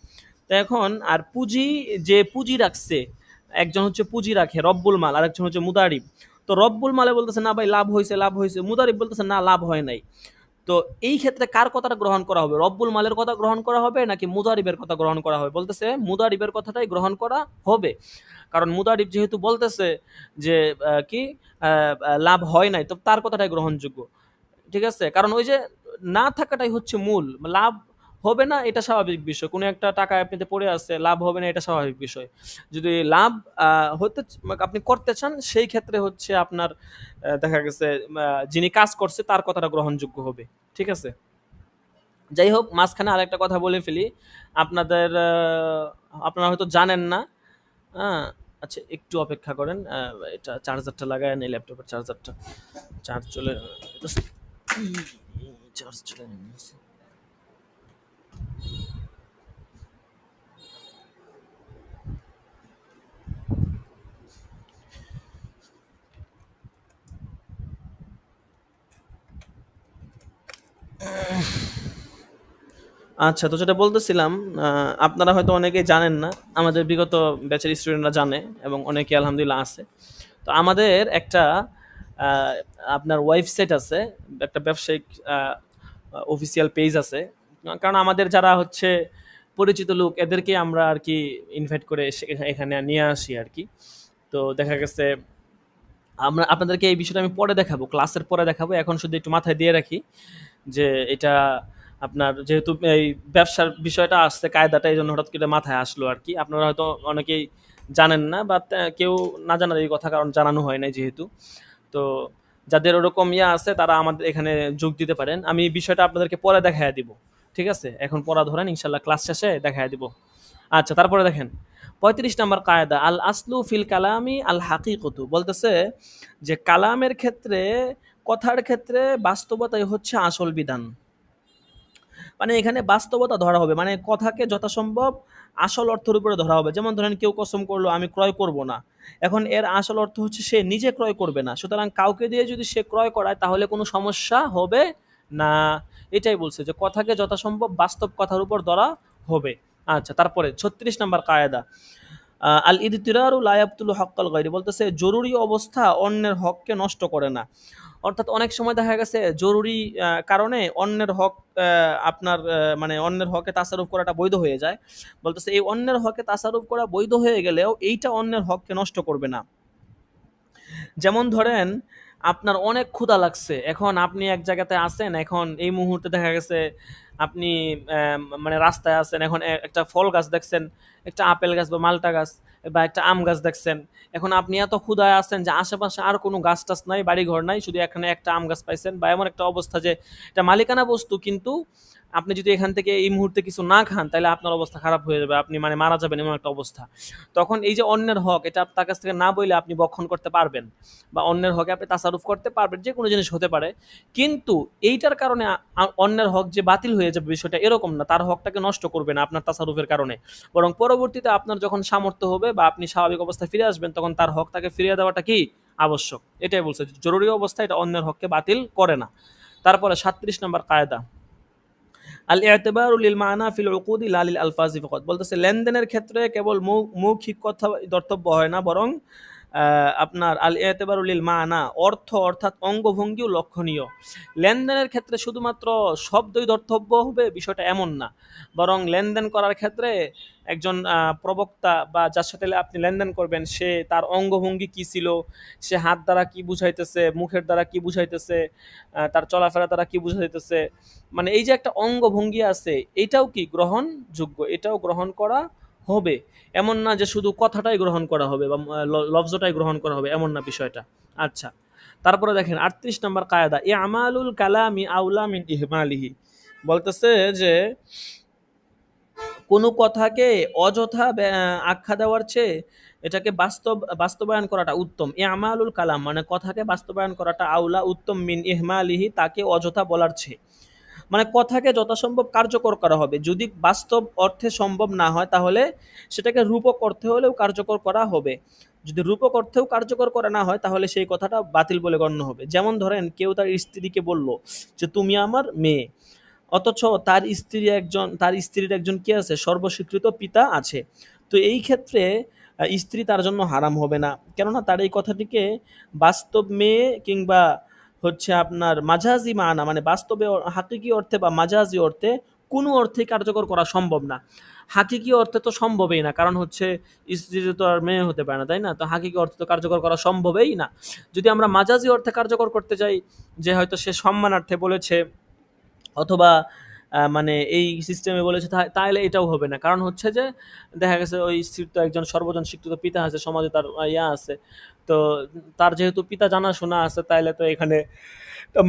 তো এখন আর পুঁজি, যে পুঁজি রাখছে, একজন হচ্ছে পুঁজি রাখে রব্বুল মাল, আর একজন হচ্ছে মুদারিব। তো রব্বুল মালে বলতেছে না ভাই লাভ হয়েছে, লাভ হয়েছে, মুদারিব বলতেছে না লাভ হয় নাই। তো এই ক্ষেত্রে কার কথাটা গ্রহণ করা হবে, রব্বুল মালের কথা গ্রহণ করা হবে নাকি মুদারিবের কথা গ্রহণ করা হবে? বলতেছে মুদারিবের কথাটাই গ্রহণ করা হবে, কারণ মুদারিব যেহেতু বলতেছে যে কি লাভ হয় নাই, তো তার কথাটাই গ্রহণযোগ্য। ঠিক আছে, কারণ ওই যে না থাকাটাই হচ্ছে মূল, লাভ হবে না এটা স্বাভাবিক বিষয়, কোনো একটা টাকা আপনাদের পড়ে আছে, লাভ হবে না এটা স্বাভাবিক বিষয়। যদি লাভ হতে আপনি করতে চান সেই ক্ষেত্রে হচ্ছে আপনার দেখা গেছে যিনি কাজ করছে তার কথাটা গ্রহণযোগ্য হবে। ঠিক আছে, যাই হোক, মাঝখানে আরেকটা কথা বলে ফেলি, আপনাদের আপনারা হয়তো জানেন না, হ্যাঁ। আচ্ছা, একটু অপেক্ষা করেন, এটা চার্জারটা লাগায় নেই, ল্যাপটপের চার্জারটা চার্জ চলে, চার্জ চলে গেছে। আচ্ছা, তো যেটা বলতেছিলাম, আপনারা হয়তো অনেকেই জানেন না, আমাদের বিগত ব্যাচের স্টুডেন্টরা জানে এবং অনেকে আলহামদুলিল্লাহ আছে। তো আমাদের একটা আহ, আপনার ওয়েবসাইট আছে, একটা ব্যবসায়িক অফিসিয়াল পেজ আছে, কারণ আমাদের যারা হচ্ছে পরিচিত লোক এদেরকে আমরা আর কি ইনভাইট করে এখানে নিয়ে আসি আর কি। তো দেখা গেছে আমরা আপনাদেরকে এই বিষয়টা আমি পরে দেখাবো, ক্লাসের পরে দেখাবো, এখন শুধু একটু মাথায় দিয়ে রাখি যে এটা আপনার যেহেতু এই ব্যবসার বিষয়টা আসছে কায়দাটা, এই জন্য হঠাৎ করে মাথায় আসলো আর কি। আপনারা হয়তো অনেকেই জানেন না বা কেউ না জানার এই কথা, কারণ জানানো হয় নাই যেহেতু। তো যাদের ওরকম ইয়া আছে তারা আমাদের এখানে যোগ দিতে পারেন, আমি এই বিষয়টা আপনাদেরকে পরে দেখায় দিব। ঠিক আছে, এখন পড়া ধরেন, ইনশাল্লাহ ক্লাস শেষে দেখায় দিব। আচ্ছা, তারপরে দেখেন 35 নম্বর কায়দা, আল আসলু ফিল কালামি আল হাকিকতু, বলতেছে যে কালামের ক্ষেত্রে, কথার ক্ষেত্রে বাস্তবতাই হচ্ছে আসল বিধান। মানে এখানে বাস্তবতা ধরা হবে, মানে কথাকে যথাসম্ভব আসল অর্থের উপরে ধরা হবে। যেমন ধরেন কেউ কসম করলো আমি ক্রয় করব না, এখন এর আসল অর্থ হচ্ছে সে নিজে ক্রয় করবে না, সুতরাং কাউকে দিয়ে যদি সে ক্রয় করায় তাহলে কোনো সমস্যা হবে না। এটাই বলছে যে কথাকে যথাসম্ভব বাস্তব কথার উপর ধরা হবে। আচ্ছা, তারপরে 36 নম্বর কায়দা, আল ইদতিরারু লা ইয়াবতুলু হক্কাল গায়রি, বলতেছে জরুরি অবস্থা অন্যের হককে নষ্ট করে না। অর্থাৎ অনেক সময় দেখা গেছে জরুরি কারণে অন্যের হক আপনার মানে অন্যের হকে তাসারুফ করাটা বৈধ হয়ে যায়। বলতেছে এই অন্যের হকে তাসারুফ করা বৈধ হয়ে গেলেও এইটা অন্যের হককে নষ্ট করবে না। যেমন ধরেন আপনার অনেক ক্ষুধা লাগছে, এখন আপনি এক জায়গাতে আছেন, এখন এই মুহূর্তে দেখা গেছে আপনি মানে রাস্তায় আছেন, এখন একটা ফল গাছ দেখছেন, একটা আপেল গাছ বা মালটা গাছ বা একটা আম গাছ দেখছেন। এখন আপনি এত ক্ষুধায় আছেন যে আশেপাশে আর কোনো গাছ টাছ নাই, বাড়ি ঘর নাই, শুধু এখানে একটা আম গাছ পাইছেন, বা এমন একটা অবস্থা যে এটা মালিকানা বস্তু, কিন্তু আপনি যদি এখান থেকে এই মুহূর্তে কিছু না খান তাহলে আপনার অবস্থা খারাপ হয়ে যাবে, আপনি মানে মারা যাবেন, এমন একটা অবস্থা। তখন এই যে অন্যের হক, এটা তার কাছ থেকে না বইলে আপনি বক্ষণ করতে পারবেন, বা অন্যের হকে আপনি তাসারুফ করতে পারবেন, যে কোনো জিনিস হতে পারে। কিন্তু এইটার কারণে অন্যের হক যে বাতিল হয়ে যাবে বিষয়টা এরকম না, তার হকটাকে নষ্ট করবে না আপনার তাসারুফের কারণে, বরং পরবর্তীতে আপনার যখন সামর্থ্য হবে বা আপনি স্বাভাবিক অবস্থায় ফিরে আসবেন তখন তার হক তাকে ফিরিয়ে দেওয়াটা কি আবশ্যক। এটাই বলছে, জরুরি অবস্থা এটা অন্যের হককে বাতিল করে না। তারপরে 37 নম্বর কায়দা, আল ইতিবারু লিল মানা ফিল উকুদি লা লিল আলফাজি ফাকাত, বলতেছে লেনদেনের ক্ষেত্রে কেবল মৌখিক কথা ধর্তব্য হয় না, বরং আপনার আল ইতিবারু লিল মানা অর্থ অর্থাৎ অঙ্গভঙ্গিও লক্ষণীয়। লেনদেনের ক্ষেত্রে শুধুমাত্র শব্দই ধর্তব্য হবে বিষয়টা এমন না, বরং লেনদেন করার ক্ষেত্রে একজন প্রবক্তা বা যার সাথে আপনি লেনদেন করবেন সে তার অঙ্গভঙ্গি কি ছিল, সে হাত দ্বারা কি বুঝাইতেছে, মুখের দ্বারা কি বুঝাইতেছে, তার চলাফেরা দ্বারা কি বুঝাইতেছে, মানে এই যে একটা অঙ্গভঙ্গি আছে এটাও কি গ্রহণযোগ্য, এটাও গ্রহণ করা হবে। এমন না যে শুধু কথাটাই গ্রহণ করা হবে বা লফজটাই গ্রহণ করা হবে, এমন না বিষয়টা। আচ্ছা, তারপরে দেখেন 38 নম্বর কায়দা, আমালুল কালামি আউলা মিন ইহমালিহি, বলতেছে যে কোনো কথাকে অযথা আখ্যা দেওয়ার চেয়ে এটাকে বাস্তবায়ন করাটা উত্তম। আমালুল কালাম মানে কথাকে বাস্তবায়ন করাটা আউলা উত্তম মিন ইহমালিহি, তাকে অযথা বলার চেয়ে। মানে কথাকে যথাসম্ভব কার্যকর করা হবে, যদি বাস্তব অর্থে সম্ভব না হয় তাহলে সেটাকে রূপক অর্থে হলেও কার্যকর করা হবে। যদি রূপক অর্থেও কার্যকর করা না হয় তাহলে সেই কথাটা বাতিল বলে গণ্য হবে। যেমন ধরেন কেউ তার স্ত্রীকে বলল যে তুমি আমার মেয়ে, অথচ তার স্ত্রীর একজন কি আছে, সর্বস্বীকৃত পিতা আছে। তো এই ক্ষেত্রে স্ত্রী তার জন্য হারাম হবে না, কেননা তার এই কথাটিকে বাস্তব মেয়ে কিংবা হচ্ছে আপনার মাজাজি মানা মানে বাস্তবে হাকিকি অর্থে বা মাজাজি অর্থে কোনো অর্থেই কার্যকর করা সম্ভব না। হাকিকি অর্থে তো সম্ভবই না, কারণ হচ্ছে স্ত্রী তো আর মেয়ে হতে পারে না, তাই না? তো হাকিকি অর্থে তো কার্যকর করা সম্ভবই না। যদি আমরা মাজাজি অর্থে কার্যকর করতে যাই, যে হয়তো সে সম্মানার্থে বলেছে অথবা মানে এই সিস্টেমে বলেছে, তাহলে এটাও হবে না। কারণ হচ্ছে যে দেখা গেছে ওই স্ত্রীর তো একজন সর্বজন স্বীকৃত পিতা আছে, সমাজে তার ইয়া আছে, তো তার যেহেতু পিতা জানাশোনা আছে, তাইলে তো এখানে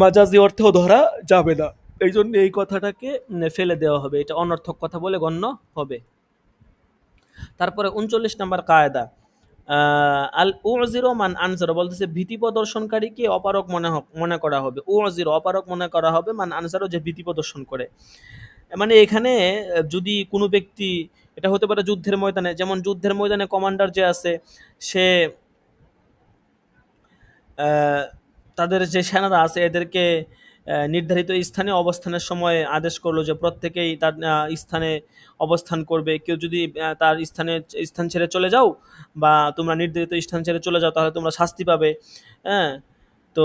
মাজাজি অর্থেও ধরা যাবে না। এই জন্য এই কথাটাকে ফেলে দেওয়া হবে, এটা অনর্থক কথা বলে গণ্য হবে। তারপরে 39 নম্বর কায়দা, আল উযিরু মান আনজার, বলতেছে ভীতি প্রদর্শনকারীকে অপারক মনে করা হবে। উযিরু অপারক মনে করা হবে, মান আনজারও যে ভীতি প্রদর্শন করে। মানে এখানে যদি কোনো ব্যক্তি, এটা হতে পারে যুদ্ধের ময়দানে, যেমন যুদ্ধের ময়দানে কমান্ডার যে আছে সে তাদের যে সেনারা আছে এদেরকে নির্ধারিত স্থানে অবস্থানের সময় আদেশ করলো যে প্রত্যেকেই তার স্থানে অবস্থান করবে। কেউ যদি তার স্থান ছেড়ে চলে যাও বা তোমরা নির্ধারিত স্থান ছেড়ে চলে যাও তাহলে তোমরা শাস্তি পাবে। হ্যাঁ, তো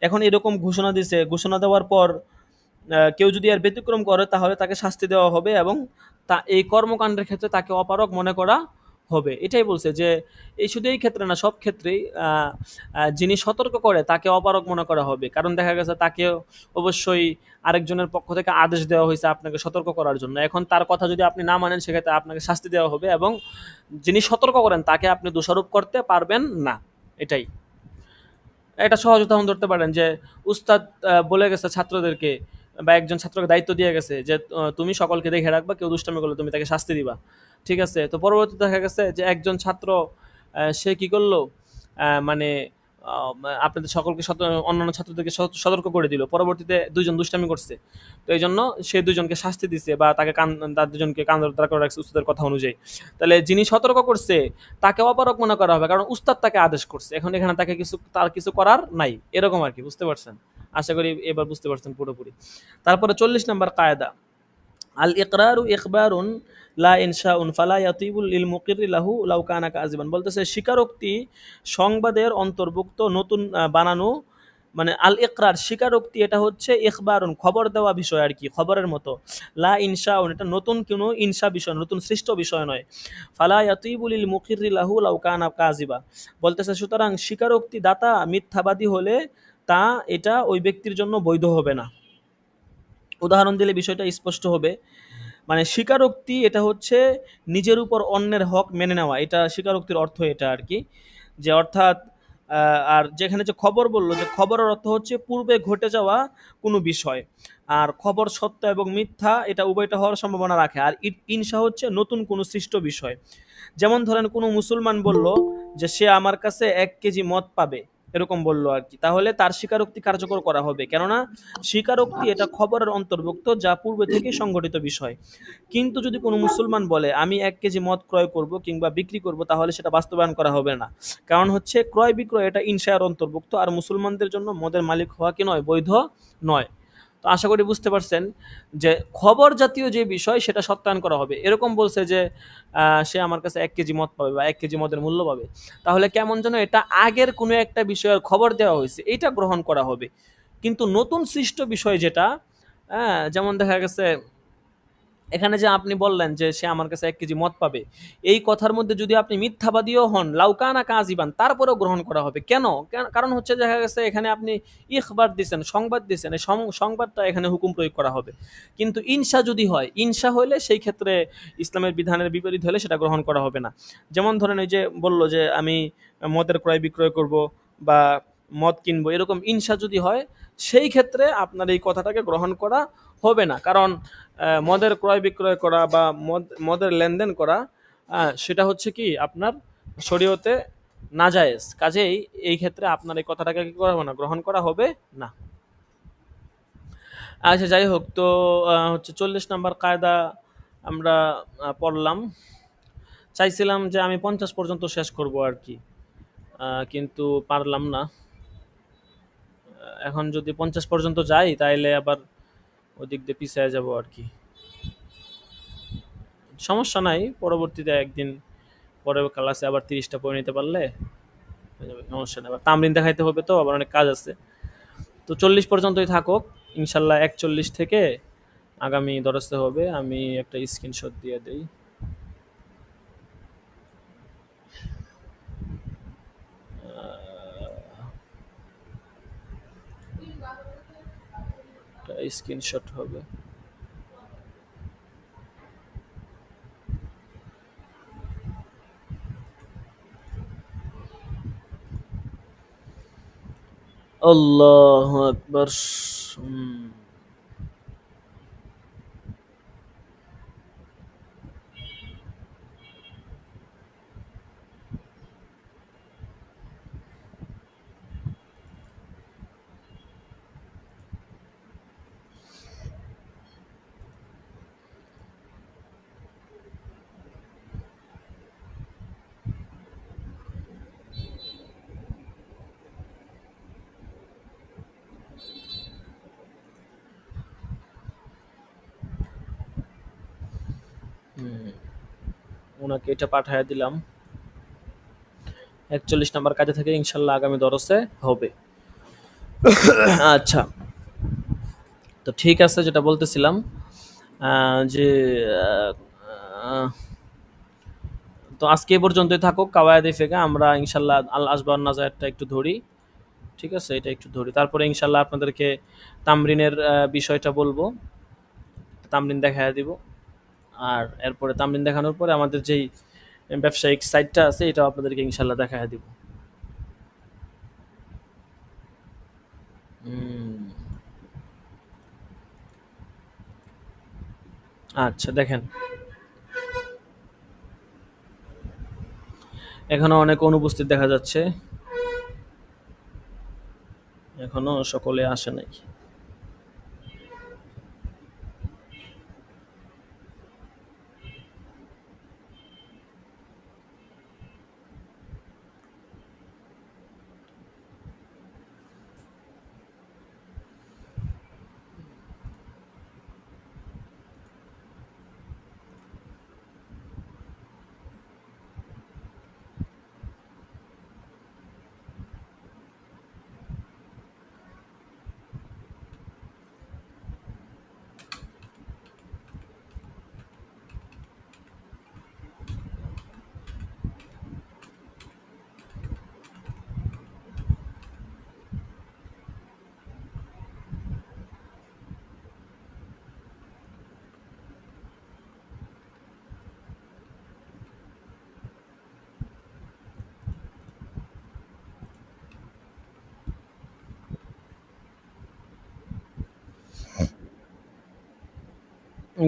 এখন এরকম ঘোষণা দিছে, ঘোষণা দেওয়ার পর কেউ যদি আর ব্যতিক্রম করে তাহলে তাকে শাস্তি দেওয়া হবে এবং এই কর্মকাণ্ডের ক্ষেত্রে তাকে অপারগ মনে করা হবে। এটাই বলছে যে এই শুধু এই ক্ষেত্রে না, সব ক্ষেত্রেই যিনি সতর্ক করে তাকে অপারগ মনে করা হবে। কারণ দেখা গেছে তাকে অবশ্যই আরেকজনের পক্ষ থেকে আদেশ দেওয়া হয়েছে আপনাকে সতর্ক করার জন্য, এখন তার কথা যদি আপনি না মানেন সেক্ষেত্রে আপনাকে শাস্তি দেওয়া হবে এবং যিনি সতর্ক করেন তাকে আপনি দোষারোপ করতে পারবেন না। এটাই একটা সহজ উদাহরণ ধরতে পারেন যে উস্তাদ বলে গেছে ছাত্রদেরকে বা একজন ছাত্রকে দায়িত্ব দিয়ে গেছে যে তুমি সকলকে দেখে রাখবা, কেউ দুষ্টামি করলে তুমি তাকে শাস্তি দিবা। ঠিক আছে, তো পরবর্তীতে দেখা গেছে যে একজন ছাত্র সে কি করলো, মানে আপনাদের সকলকে অন্যান্য ছাত্রদেরকে সতর্ক করে দিল, পরবর্তীতে দুইজন দুষ্টামি করছে, তো এই জন্য সে দুজনকে শাস্তি দিচ্ছে বা তার দুজনকে কান ধরে করে রাখছে উস্তাদের কথা অনুযায়ী। তাহলে যিনি সতর্ক করছে তাকে অপারক মনে করা হবে, কারণ উস্তাদ তাকে আদেশ করছে, এখন এখানে তার কিছু করার নাই, এরকম আর কি। বুঝতে পারছেন? আশা করি এবার বুঝতে পারছেন পুরোপুরি। তারপরে 40 নম্বর কায়দা, আল ইকরারু ইখবারুন লা ইনশাউন ফালা ইয়াতিবুল লিল মুকিররি লাহু লাউ কানা কাযিবান, বলতেছে স্বীকারোক্তি সংবাদের অন্তর্ভুক্ত, নতুন বানানো, মানে আল ইকরার স্বীকারোক্তি এটা হচ্ছে ইখবারুন খবর দেওয়া বিষয় আর কি, খবরের মতো। লা ইনশাউন এটা নতুন কোনো ইনশা বিষয়, নতুন সৃষ্ট বিষয় নয়। ফালা ইয়াতিবুল লিল মুকিররি লাহু লাউ কানা কাযিবা, বলতেছে সুতরাং স্বীকারোক্তি দাতা মিথ্যাবাদী হলে এটা ওই ব্যক্তির জন্য বৈধ হবে না। উদাহরণ দিলে বিষয়টা স্পষ্ট হবে। মানে স্বীকারোক্তি এটা হচ্ছে নিজের উপর অন্যের হক মেনে নেওয়া, এটা স্বীকারোক্তির অর্থ এটা আর কি। যে অর্থাৎ আর যেখানে যে খবর বললো, যে খবরের অর্থ হচ্ছে পূর্বে ঘটে যাওয়া কোনো বিষয়, আর খবর সত্য এবং মিথ্যা এটা উভয়টা হওয়ার সম্ভাবনা রাখে। আর ইনশা হচ্ছে নতুন কোনো সৃষ্ট বিষয়। যেমন ধরেন কোনো মুসলমান বলল যে সে আমার কাছে 1 কেজি মদ পাবে, এরকম বললো আর কি, তাহলে তার স্বীকারোক্তি কার্যকর করা হবে, কেননা স্বীকারোক্তি এটা খবরের অন্তর্ভুক্ত যা পূর্বে থেকে সংঘটিত বিষয়। কিন্তু যদি কোনো মুসলমান বলে আমি 1 কেজি মদ ক্রয় করব কিংবা বিক্রি করব, তাহলে সেটা বাস্তবায়ন করা হবে না, কারণ হচ্ছে ক্রয় বিক্রয় এটা ইনশার অন্তর্ভুক্ত, আর মুসলমানদের জন্য মদের মালিক হওয়া কি নয়, বৈধ নয়। তো আশা করি বুঝতে পারছেন যে খবর জাতীয় যে বিষয় সেটা সত্যায়ন করা হবে। এরকম বলছে যে সে আমার কাছে 1 কেজি মদ পাবে বা 1 কেজি মদের মূল্য পাবে। তাহলে কেমন যেন এটা আগের কোনো একটা বিষয়ের খবর দেওয়া হয়েছে, এইটা গ্রহণ করা হবে। কিন্তু নতুন সৃষ্ট বিষয় যেটা, যেমন দেখা গেছে এখানে যে আপনি বললেন যে সে আমার কাছে 1 কেজি মদ পাবে, এই কথার মধ্যে যদি আপনি মিথ্যাবাদীও হন, লাউকানা কাজিবান, তারপরেও গ্রহণ করা হবে। কেন? কারণ হচ্ছে দেখা গেছে এখানে আপনি ইখবার দিছেন, সংবাদ দিছেন, এই সংবাদটা এখানে হুকুম প্রয়োগ করা হবে। কিন্তু ইনসা যদি হয়, ইনসা হইলে সেই ক্ষেত্রে ইসলামের বিধানের বিপরীত হলে সেটা গ্রহণ করা হবে না। যেমন ধরেন এই যে বলল যে আমি মদের ক্রয় বিক্রয় করব বা মদ কিনবো, এরকম ইনসা যদি হয়, সেই ক্ষেত্রে আপনার এই কথাটাকে গ্রহণ করা হবে না। কারণ মদের ক্রয় বিক্রয় করা বা মদের লেনদেন করা, সেটা হচ্ছে কি আপনার শরীয়তে নাজায়েজ। কাজেই এই ক্ষেত্রে আপনার এই কথাটাকে কি করা হবে না, গ্রহণ করা হবে না। আচ্ছা, যাই হোক, তো হচ্ছে 40 নাম্বার কায়দা আমরা পড়লাম। চাইছিলাম যে আমি 50 পর্যন্ত শেষ করব আর কি, কিন্তু পারলাম না। এখন যদি 50 পর্যন্ত যাই তাইলে আবার ওদিক দিয়ে পিছিয়ে যাব আর কি। সমস্যা নাই, পরবর্তীতে একদিন পরের ক্লাসে আবার 30টা পড়ে নিতে পারলে হয়ে যাবে, সমস্যা নেই। আবার তামরিন দেখাইতে হবে, তো আবার অনেক কাজ আছে। তো 40 পর্যন্তই থাকুক ইনশাল্লাহ। 41 থেকে আগামী দরসে হবে। আমি একটা স্ক্রিনশট দিয়ে দেই। স্ক্রিনশট হবে। আল্লাহু আকবার। ওনাকে এটা পাঠিয়ে দিলাম। 41 নাম্বার কাজে থেকে ইনশাল্লাহ আগামী দরসে হবে। আচ্ছা, তো ঠিক আছে, যেটা বলতেছিলাম যে তো আজকে এ পর্যন্তই থাকুক কাওয়ায়েদে ফিকহ। আমরা ইনশাল্লাহ আল আসবাব নাজায়েরটা একটু ধরি, ঠিক আছে, এটা একটু ধরি। তারপরে ইনশাল্লাহ আপনাদেরকে তামরিনের বিষয়টা বলবো, তামরিন দেখায় দিব। আর এরপরে তামরিন দেখানোর পরে আমাদের যেই ব্যবসায়িক সাইটটা আছে এটাও আপনাদেরকে ইনশাল্লাহ দেখায় দিব। আচ্ছা, দেখেন এখনো অনেক অনুপস্থিত দেখা যাচ্ছে, এখনো সকলে আসে নাই।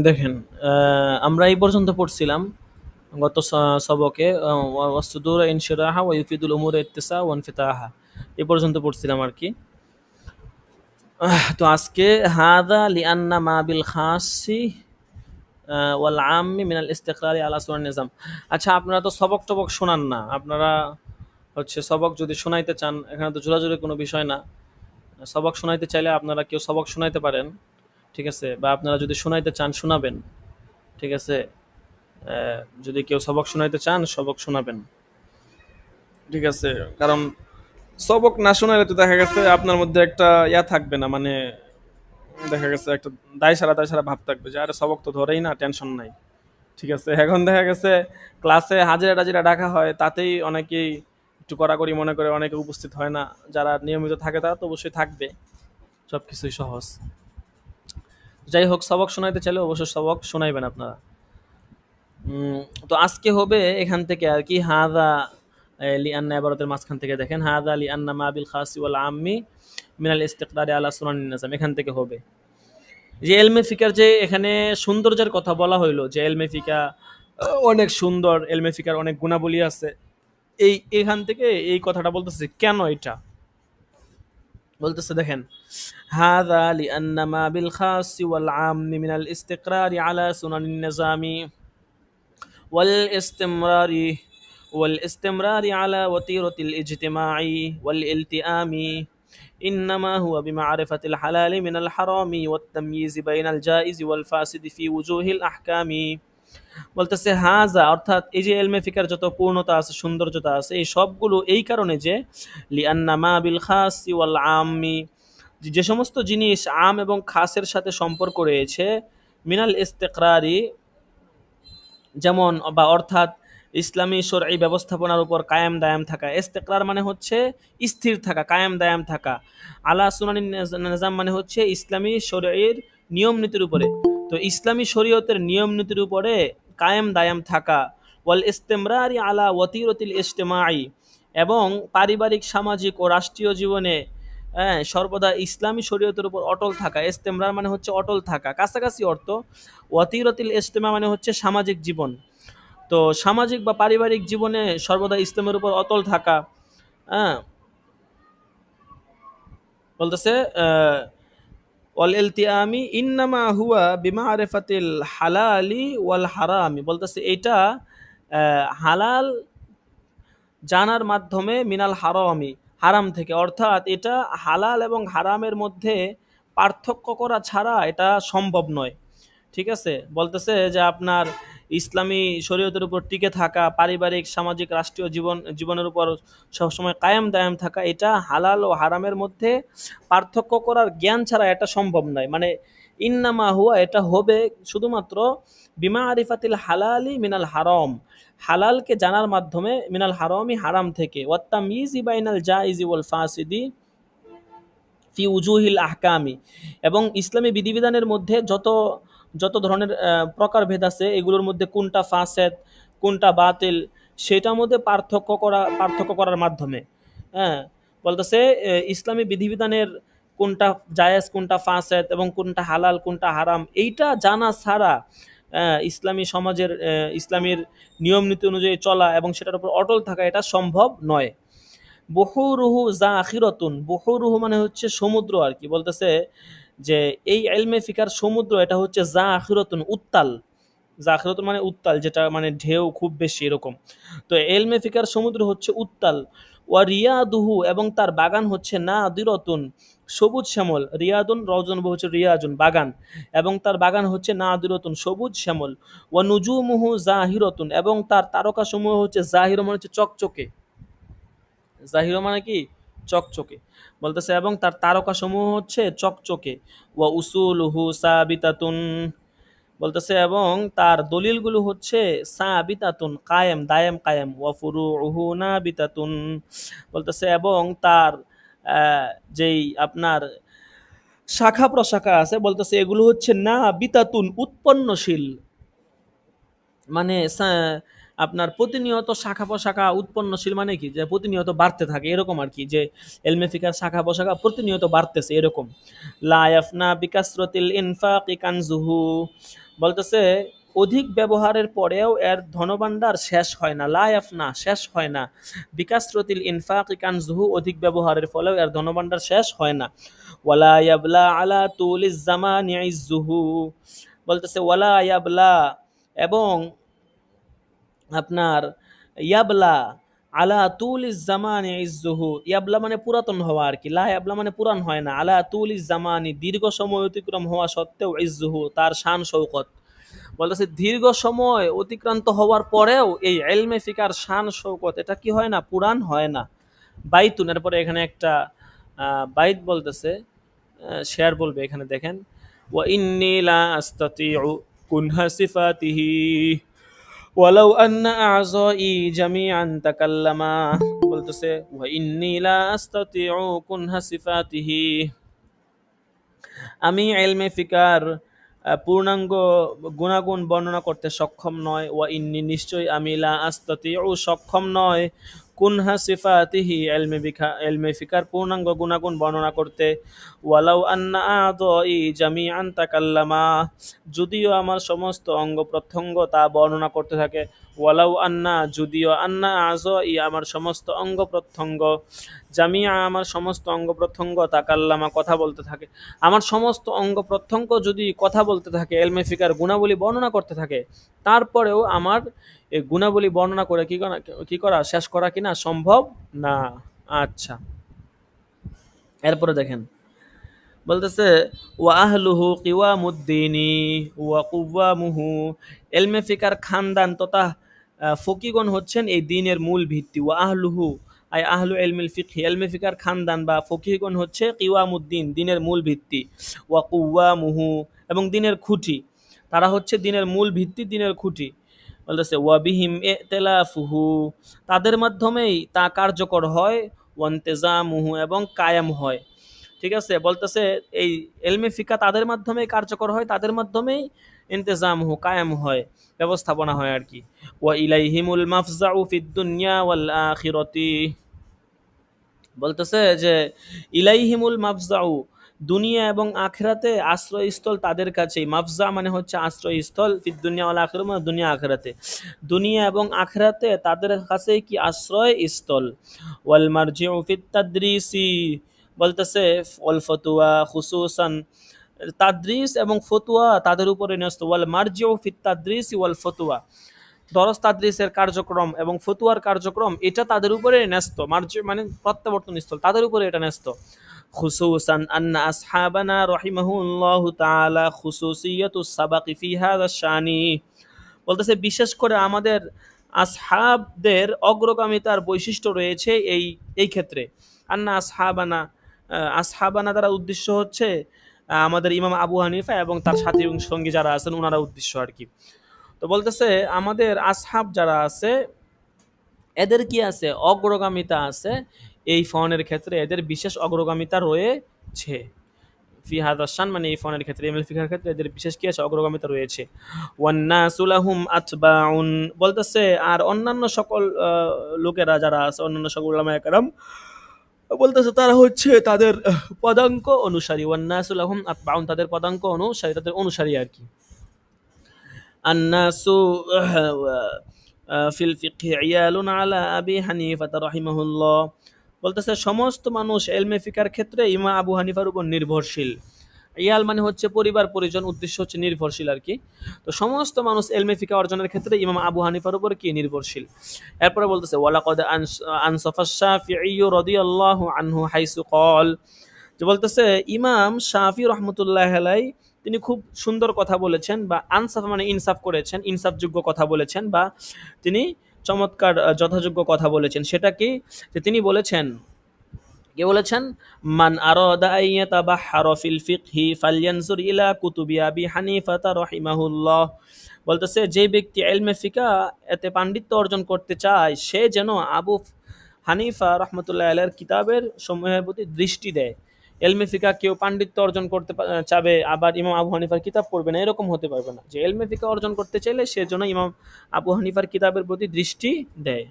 দেখেন আমরা এই পর্যন্ত পড়ছিলাম গত সবকে, ওয়াসুদুর ইনশিরাহা ওয়া ইউফিদুল উমুর ইত্তিসা ওয়া ইনফিতাহা, এই পর্যন্ত পড়ছিলাম আর কি। তো আজকে হাদা লিআন্না মা বিল খাসি ওয়াল আম্মি মিনাল ইস্তিকরারি আলা সুনান নিজাম। আচ্ছা, আপনারা তো সবক টবক শোনান না, আপনারা হচ্ছে সবক যদি শোনাইতে চান, এখানে তো জোরাজুরি কোনো বিষয় না, সবক শোনাইতে চাইলে আপনারা কেউ সবক শোনাইতে পারেন, ঠিক আছে, বা আপনারা যদি শোনাইতে চান শোনাবেন, ঠিক আছে। যদি কেউ সবক শোনাইতে চান সবক শোনাবেন, ঠিক আছে। কারণ সবক না শোনালে তো দেখা গেছে আপনার মধ্যে একটা থাকবে না, মানে দেখা গেছে একটা দায় সারা ভাব থাকবে যে আরে সবক তো ধরেই না, টেনশন নাই, ঠিক আছে। এখন দেখা গেছে ক্লাসে হাজিরা টাজিরা ডাকা হয়, তাতেই অনেকেই একটু কড়াকড়ি মনে করে, অনেকে উপস্থিত হয় না। যারা নিয়মিত থাকে তারা তো অবশ্যই থাকবে, সবকিছুই সহজ। যাই হোক, সবক শোনাইতে চাইলে অবশ্যই সবক শোনাইবেন আপনারা। তো আজকে হবে এখান থেকে আর কি, হাদা লিআন্না ইবারতের মাঝখান থেকে দেখেন, হাদা লিআন্না মা বিল খাসি ওয়াল আম্মি মিনাল ইস্তিকরারি আলা সুনানিন নিজাম, এখান থেকে হবে যে এলমে ফিকার, যে এখানে সৌন্দর্যের কথা বলা হইলো, যে এলমে ফিকা অনেক সুন্দর, এলমে ফিকার অনেক গুণাবলী আছে, এখান থেকে এই কথাটা বলতেছে। কেন এটা বলতেছে দেখেন, হাদা লিআন্না মা বিল খাসি ওয়াল আম্মি মিনাল ইস্তিকরারি আলা সুনানিন নিজামি والاستمرار والاستمرار على وتيرة الاجتماع والالتئام إنما هو بمعرفة الحلال من الحرام والتمييز بين الجائز والفاسد في وجوه الأحكام। বলতেছে হাজা, অর্থাৎ এই যে এলমে ফিকার যত পূর্ণতা আছে, সৌন্দর্যতা আছে, এই সবগুলো এই কারণে যে লিআন্না মা বিল খাসি ওয়াল আম্মি, যে সমস্ত জিনিস আম এবং খাসের সাথে সম্পর্ক রয়েছে, মিনাল ইস্তিকরারি, যেমন বা অর্থাৎ ইসলামী শরঈ ব্যবস্থাপনার উপর কায়েম দায়াম থাকা। ইস্তেকরার মানে হচ্ছে স্থির থাকা, কায়েম দায়াম থাকা। আলা সুনানি নিজাম মানে হচ্ছে ইসলামী শরীয়তের নিয়ম নীতির উপরে। তো ইসলামী শরীয়তের নিয়ম নীতির উপরে কায়েম দায়াম থাকা। ওয়াল ইস্তেমরারি আলা ওয়াতিরতিল ইজতিমাই, এবং পারিবারিক, সামাজিক ও রাষ্ট্রীয় জীবনে সর্বদা ইসলামী শরীয়তের উপর অটল থাকা। ইস্তেমরার মানে হচ্ছে অটল থাকা, কাছাকাছি অর্থ। ওয়াতিরতিল ইজতিমা মানে হচ্ছে সামাজিক জীবন। তো সামাজিক বা পারিবারিক জীবনে সর্বদা ইসলামের উপর অটল থাকা। হ্যাঁ, বলতেছে ওয়াল ইলতিআমি ইন্নামা হুয়া বিমারিফাতিল হালালি ওয়াল হারামি, বলতেছে এটা হালাল জানার মাধ্যমে, মিনাল হারামি, হারাম থেকে, অর্থাৎ এটা হালাল এবং হারামের মধ্যে পার্থক্য করা ছাড়া এটা সম্ভব নয়, ঠিক আছে। বলতেছে যে আপনার ইসলামী শরীয়তের উপর টিকে থাকা, পারিবারিক, সামাজিক, রাষ্ট্রীয় জীবনের উপর সবসময় কায়েম দায়াম থাকা, এটা হালাল ও হারামের মধ্যে পার্থক্য করার জ্ঞান ছাড়া এটা সম্ভব নয়। মানে ইন্নামা হুয়া, এটা হবে শুধুমাত্র বিমা আরিফাতিল হালালি মিনাল হারাম, হালালকে জানার মাধ্যমে, মিনাল হারামি, হারাম থেকে, ওয়াত্তামিজি বাইনাল জাইজি ওয়াল ফাসিদি ফি উজুহিল আহকামি, এবং ইসলামী বিধিবিধানের মধ্যে যত যত ধরনের প্রকারভেদ আছে, এগুলোর মধ্যে কোনটা ফাসেদ কোনটা বাতিল, সেটার মধ্যে পার্থক্য করার মাধ্যমে। হ্যাঁ, বলতেছে ইসলামী বিধিবিধানের কোনটা জায়েজ কোনটা ফাসেদ এবং কোনটা হালাল কোনটা হারাম, এইটা জানা ছাড়া ইসলামী সমাজের ইসলামীর নিয়ম নীতি অনুযায়ী চলা এবং সেটার উপর অটল থাকা এটা সম্ভব নয়। বহুরুহু যা আখিরতুন, বহুরুহু মানে হচ্ছে সমুদ্র আর কি। বলতেছে যে এই ইলমে ফিকার সমুদ্র, এটা হচ্ছে যা আখিরতুন, উত্তাল। যা আখিরতুন মানে উত্তাল, যেটা মানে ঢেউ খুব বেশি এরকম। তো ইলমে ফিকার সমুদ্র হচ্ছে উত্তাল। ওয়া রিয়াদুহু, এবং তার বাগান হচ্ছে না দিরতুন, সবুজ শ্যামল। রিয়াদুন রওজন হচ্ছে রিয়াজুন, বাগান, এবং তার বাগান হচ্ছে না দিরতুন, সবুজ শ্যামল। ওয়া নুজুমুহু জাহিরতুন, এবং তার তারকা সমূহ হচ্ছে জাহির মানে হচ্ছে চকচকে। জাহির মানে কি? চকচকে। বলতেছে এবং তার তারকা সমূহ হচ্ছে চকচকে। ওয়া উসুলুহু সাবিতাতুন, বলতেছে এবং তার দলিলগুলো হচ্ছে সাবিতাতুন, কায়েম দায়েম কায়েম। ওয়া ফুরুউহু নাবিতাতুন, বলতেছে এবং তার যেই আপনার শাখা প্রশাখা আছে, বলতেছে এগুলো হচ্ছে না বিতাতুন, উৎপন্নশীল। মানে আপনার প্রতিনিয়ত শাখা প্রশাখা উৎপন্নশীল, মানে কি যে প্রতিনিয়ত বাড়তে থাকে এরকম আর কি, যে এলমে ফিকার শাখা প্রশাখা প্রতিনিয়ত বাড়তেছে এরকম। লা ইয়াফনা বিকাসরাতিল ইনফাকি কানজুহু, বলতেছে অধিক ব্যবহারের পরেও এর ধনভাণ্ডার শেষ হয় না। লা ইয়াফনা, শেষ হয় না। বিকাসরাতিল ইনফাকি কানজুহু, অধিক ব্যবহারের ফলেও এর ধনভাণ্ডার শেষ হয় না। ওয়ালা ইয়াবলা আলা তুলিজ জামানি ইজ্জুহু, বলতেছে ওয়ালা ইয়াবলা, এবং আপনার ইয়াবলা আলা তুলিজ জামানি ইজ্জুহু, ইয়াবলা মানে পুরাতন হওয়া আর কি, লা ইয়াবলা মানে পুরান হয় না, আলা তুলিজ জামানি দীর্ঘ সময় অতিক্রম হওয়া সত্ত্বেও ইজ্জুহু তার শান শৌকত, বলতেছে দীর্ঘ সময় অতিক্রান্ত হওয়ার পরেও এই ইলমে ফিকার শান শৌকত এটা কি হয় না, পুরান হয় না। বাইতুন, এরপরে এখানে একটা বাইত বলতেছে, শেয়ার বলবে এখানে দেখেন, ওয়া ইন্নী লা আস্তাতিউ কুনহা সিফাতিহি ওয়ালাউ আন্না আ'যাই জামিআন তাকাল্লামা, বলতেছে ওয়া ইন্নী লা আস্তাতিউ কুনহা সিফাতিহি, আমি ইলমে ফিকার পূর্ণাঙ্গ গুণাগুণ বর্ণনা করতে সক্ষম নয়, ওয়া ইন্নী নিশ্চয় আমি, লা আস্তাতিউ সক্ষম নয়, কুনহা সিফাতিহি ইলমে ফিকার পূর্ণাঙ্গ গুণাগুণ বর্ণনা করতে, ওয়ালাউ আন্না আ'যাই জামিআন তাকাল্লামা যদিও আমার সমস্ত অঙ্গ প্রত্যঙ্গ তা বর্ণনা করতে থাকে, ওয়ালাউ আন্না যদিও, আন্না আ'যাই আমার সমস্ত অঙ্গ প্রত্যঙ্গ, জামিয়া আমার সমস্ত অঙ্গ প্রত্যঙ্গ, তাকাল্লামা কথা বলতে থাকে, আমার সমস্ত অঙ্গ প্রত্যঙ্গ যদি কথা বলতে থাকে, ইলমে ফিকার গুণাবলী বর্ণনা করতে থাকে, তারপরেও আমার এই গুণাবলী বর্ণনা করে কি করা শেষ করা কিনা সম্ভব না। আচ্ছা, এরপরে দেখেন বলতেছে ওয়া আহলুহু কিওয়ামুদ্দিনি ওয়া কুওয়ামুহু, ইলমে ফিকার খানদান তথা ফকিগণ হচ্ছেন এই দ্বীনের মূল ভিত্তি, ওয়া আহলুহু আই আহলু ইলমিল ফিকহি, ইলমে ফিকার খানদান বা ফকিহগণ হচ্ছে কিওয়ামুদ্দিন দ্বীনের মূল ভিত্তি, ওয়া কুওয়ামুহু এবং দ্বীনের খুঁটি, তারা হচ্ছে দ্বীনের মূল ভিত্তি, দ্বীনের খুঁটি, বলতেছে ওয়া বিহিম ইতিলাফুহু তাদের মাধ্যমেই তা কার্যকর হয়, ওয়ান্তেজামুহু এবং কায়েম হয়। ঠিক আছে, বলতেছে এই ইলমে ফিকা তাদের মাধ্যমেই কার্যকর হয়, তাদের মাধ্যমেই ইন্তেজামুহু কায়েম হয়, ব্যবস্থাপনা হয় আর কি। ওয়া ইলাইহিমুল মাফজাউ ফিদ দুনিয়া ওয়াল আখিরাতি, বলতেছে যে ইলাইহিমুল মাফজাউ দুনিয়া এবং আখিরাতে আশ্রয়স্থল তাদের কাছেই, মাফজা মানে হচ্ছে আশ্রয়স্থল, ফিদ দুনিয়া ওয়াল আখিরাত মানে দুনিয়া আখিরাতে, দুনিয়া এবং আখিরাতে তাদের কাছেই কি আশ্রয় স্থল। ওয়াল মারজিউ ফিত তাদরিসি, বলতেছে ওয়াল ফতুয়া খুসুসান, তাদরিস এবং ফতুয়া তাদের উপরে ন্যস্ত, ওয়াল মারজিউ ফিত তাদরিসি ওয়াল ফতুয়া, দরস তাদরিসের কার্যক্রম এবং ফতুয়ার কার্যক্রম এটা তাদের উপরে ন্যস্ত, মার্জি মানে প্রত্যাবর্তন স্থল, তাদের উপরে এটা ন্যস্ত। খুসুসান আন্না আসহাবানা রাহিমাহুল্লাহু তাআলা খুসুসিয়াতুস সাবাকি ফি হাযা শানি, বলতেছে বিশেষ করে আমাদের আসহাবদের অগ্রগামিতার বৈশিষ্ট্য রয়েছে এই ক্ষেত্রে। আন্না আসহাবানা, আসহাবানা দ্বারা উদ্দেশ্য হচ্ছে আমাদের ইমাম আবু হানিফা এবং তার সাথী সঙ্গী যারা আছেন ওনারা উদ্দেশ্য আর কি। তো বলতেছে আমাদের আসহাব যারা আছে এদের কি আছে, অগ্রগামিতা আছে, এই ফনের ক্ষেত্রে এদের বিশেষ অগ্রগামিতা রয়েছে, ফি হাযা শান মানে এই ফনের ক্ষেত্রে, ইলমুল ফিকহের ক্ষেত্রে এদের বিশেষ কি আছে, অগ্রগামিতা রয়েছে। ওয়ান নাসু লাহুম আতবাউন, বলতেছে আর অন্যান্য সকল লোকেরা যারা আছে, অন্যান্য সকল উলামায়ে কেরাম, বলতেছে তারা হচ্ছে তাদের পদাঙ্ক অনুসারী, ওয়ান নাসু লাহুম আতবাউন তাদের পদাঙ্ক অনুসারী, তাদের অনুসারী আর কি। আন্নাসু ফিল ফিকহি ইয়ালুন আলা আবি হানিফা রাহিমাহুল্লাহ, বলতেছে সমস্ত মানুষ ইলমে ফিকার ক্ষেত্রে ইমাম আবু হানিফার উপর নির্ভরশীল, ইয়াল মানে হচ্ছে পরিবার পরিজন, উদ্দেশ্য হচ্ছে নির্ভরশীল আর কি। তো সমস্ত মানুষ ইলমে ফিকা অর্জনের ক্ষেত্রে ইমাম আবু হানিফার উপর কি নির্ভরশীল। এরপরে বলতেছে ওয়ালাকাদ আনসাফা শাফিঈ রাদিয়াল্লাহু আনহু হাইসু ক্বাল, যে বলতেছে ইমাম শাফি রহমতুল্লাহ আলাই তিনি খুব সুন্দর কথা বলেছেন, বা আনসাফ মানে ইনসাফ করেছেন, ইনসাফযোগ্য কথা বলেছেন, বা তিনি চমৎকার যথাযোগ্য কথা বলেছেন, সেটা কি, যে তিনি বলেছেন, কে বলেছেন, মান আরাদা আইয়াতাবাহহারা ফিল ফিকহি ফালয়ানজুর ইলা কুতুবি আবি হানিফা রাহিমাহুল্লাহ, বলতেছে যে ব্যক্তি ইলমে ফিকা এতে পাণ্ডিত্য অর্জন করতে চায় সে যেন আবু হানিফা রহমতুল্লাহ আলাইহির কিতাবের সমূহের প্রতি দৃষ্টি দেয়। ইলমে ফিকা কেউ পাণ্ডিত্য অর্জন করতে চাবে আবার ইমাম আবু হানিফার কিতাব পড়বে না, এরকম হতে পারবে না, যে ইলমে ফিকা অর্জন করতে চাইলে সে যেন ইমাম আবু হানিফার কিতাবের প্রতি দৃষ্টি দেয়।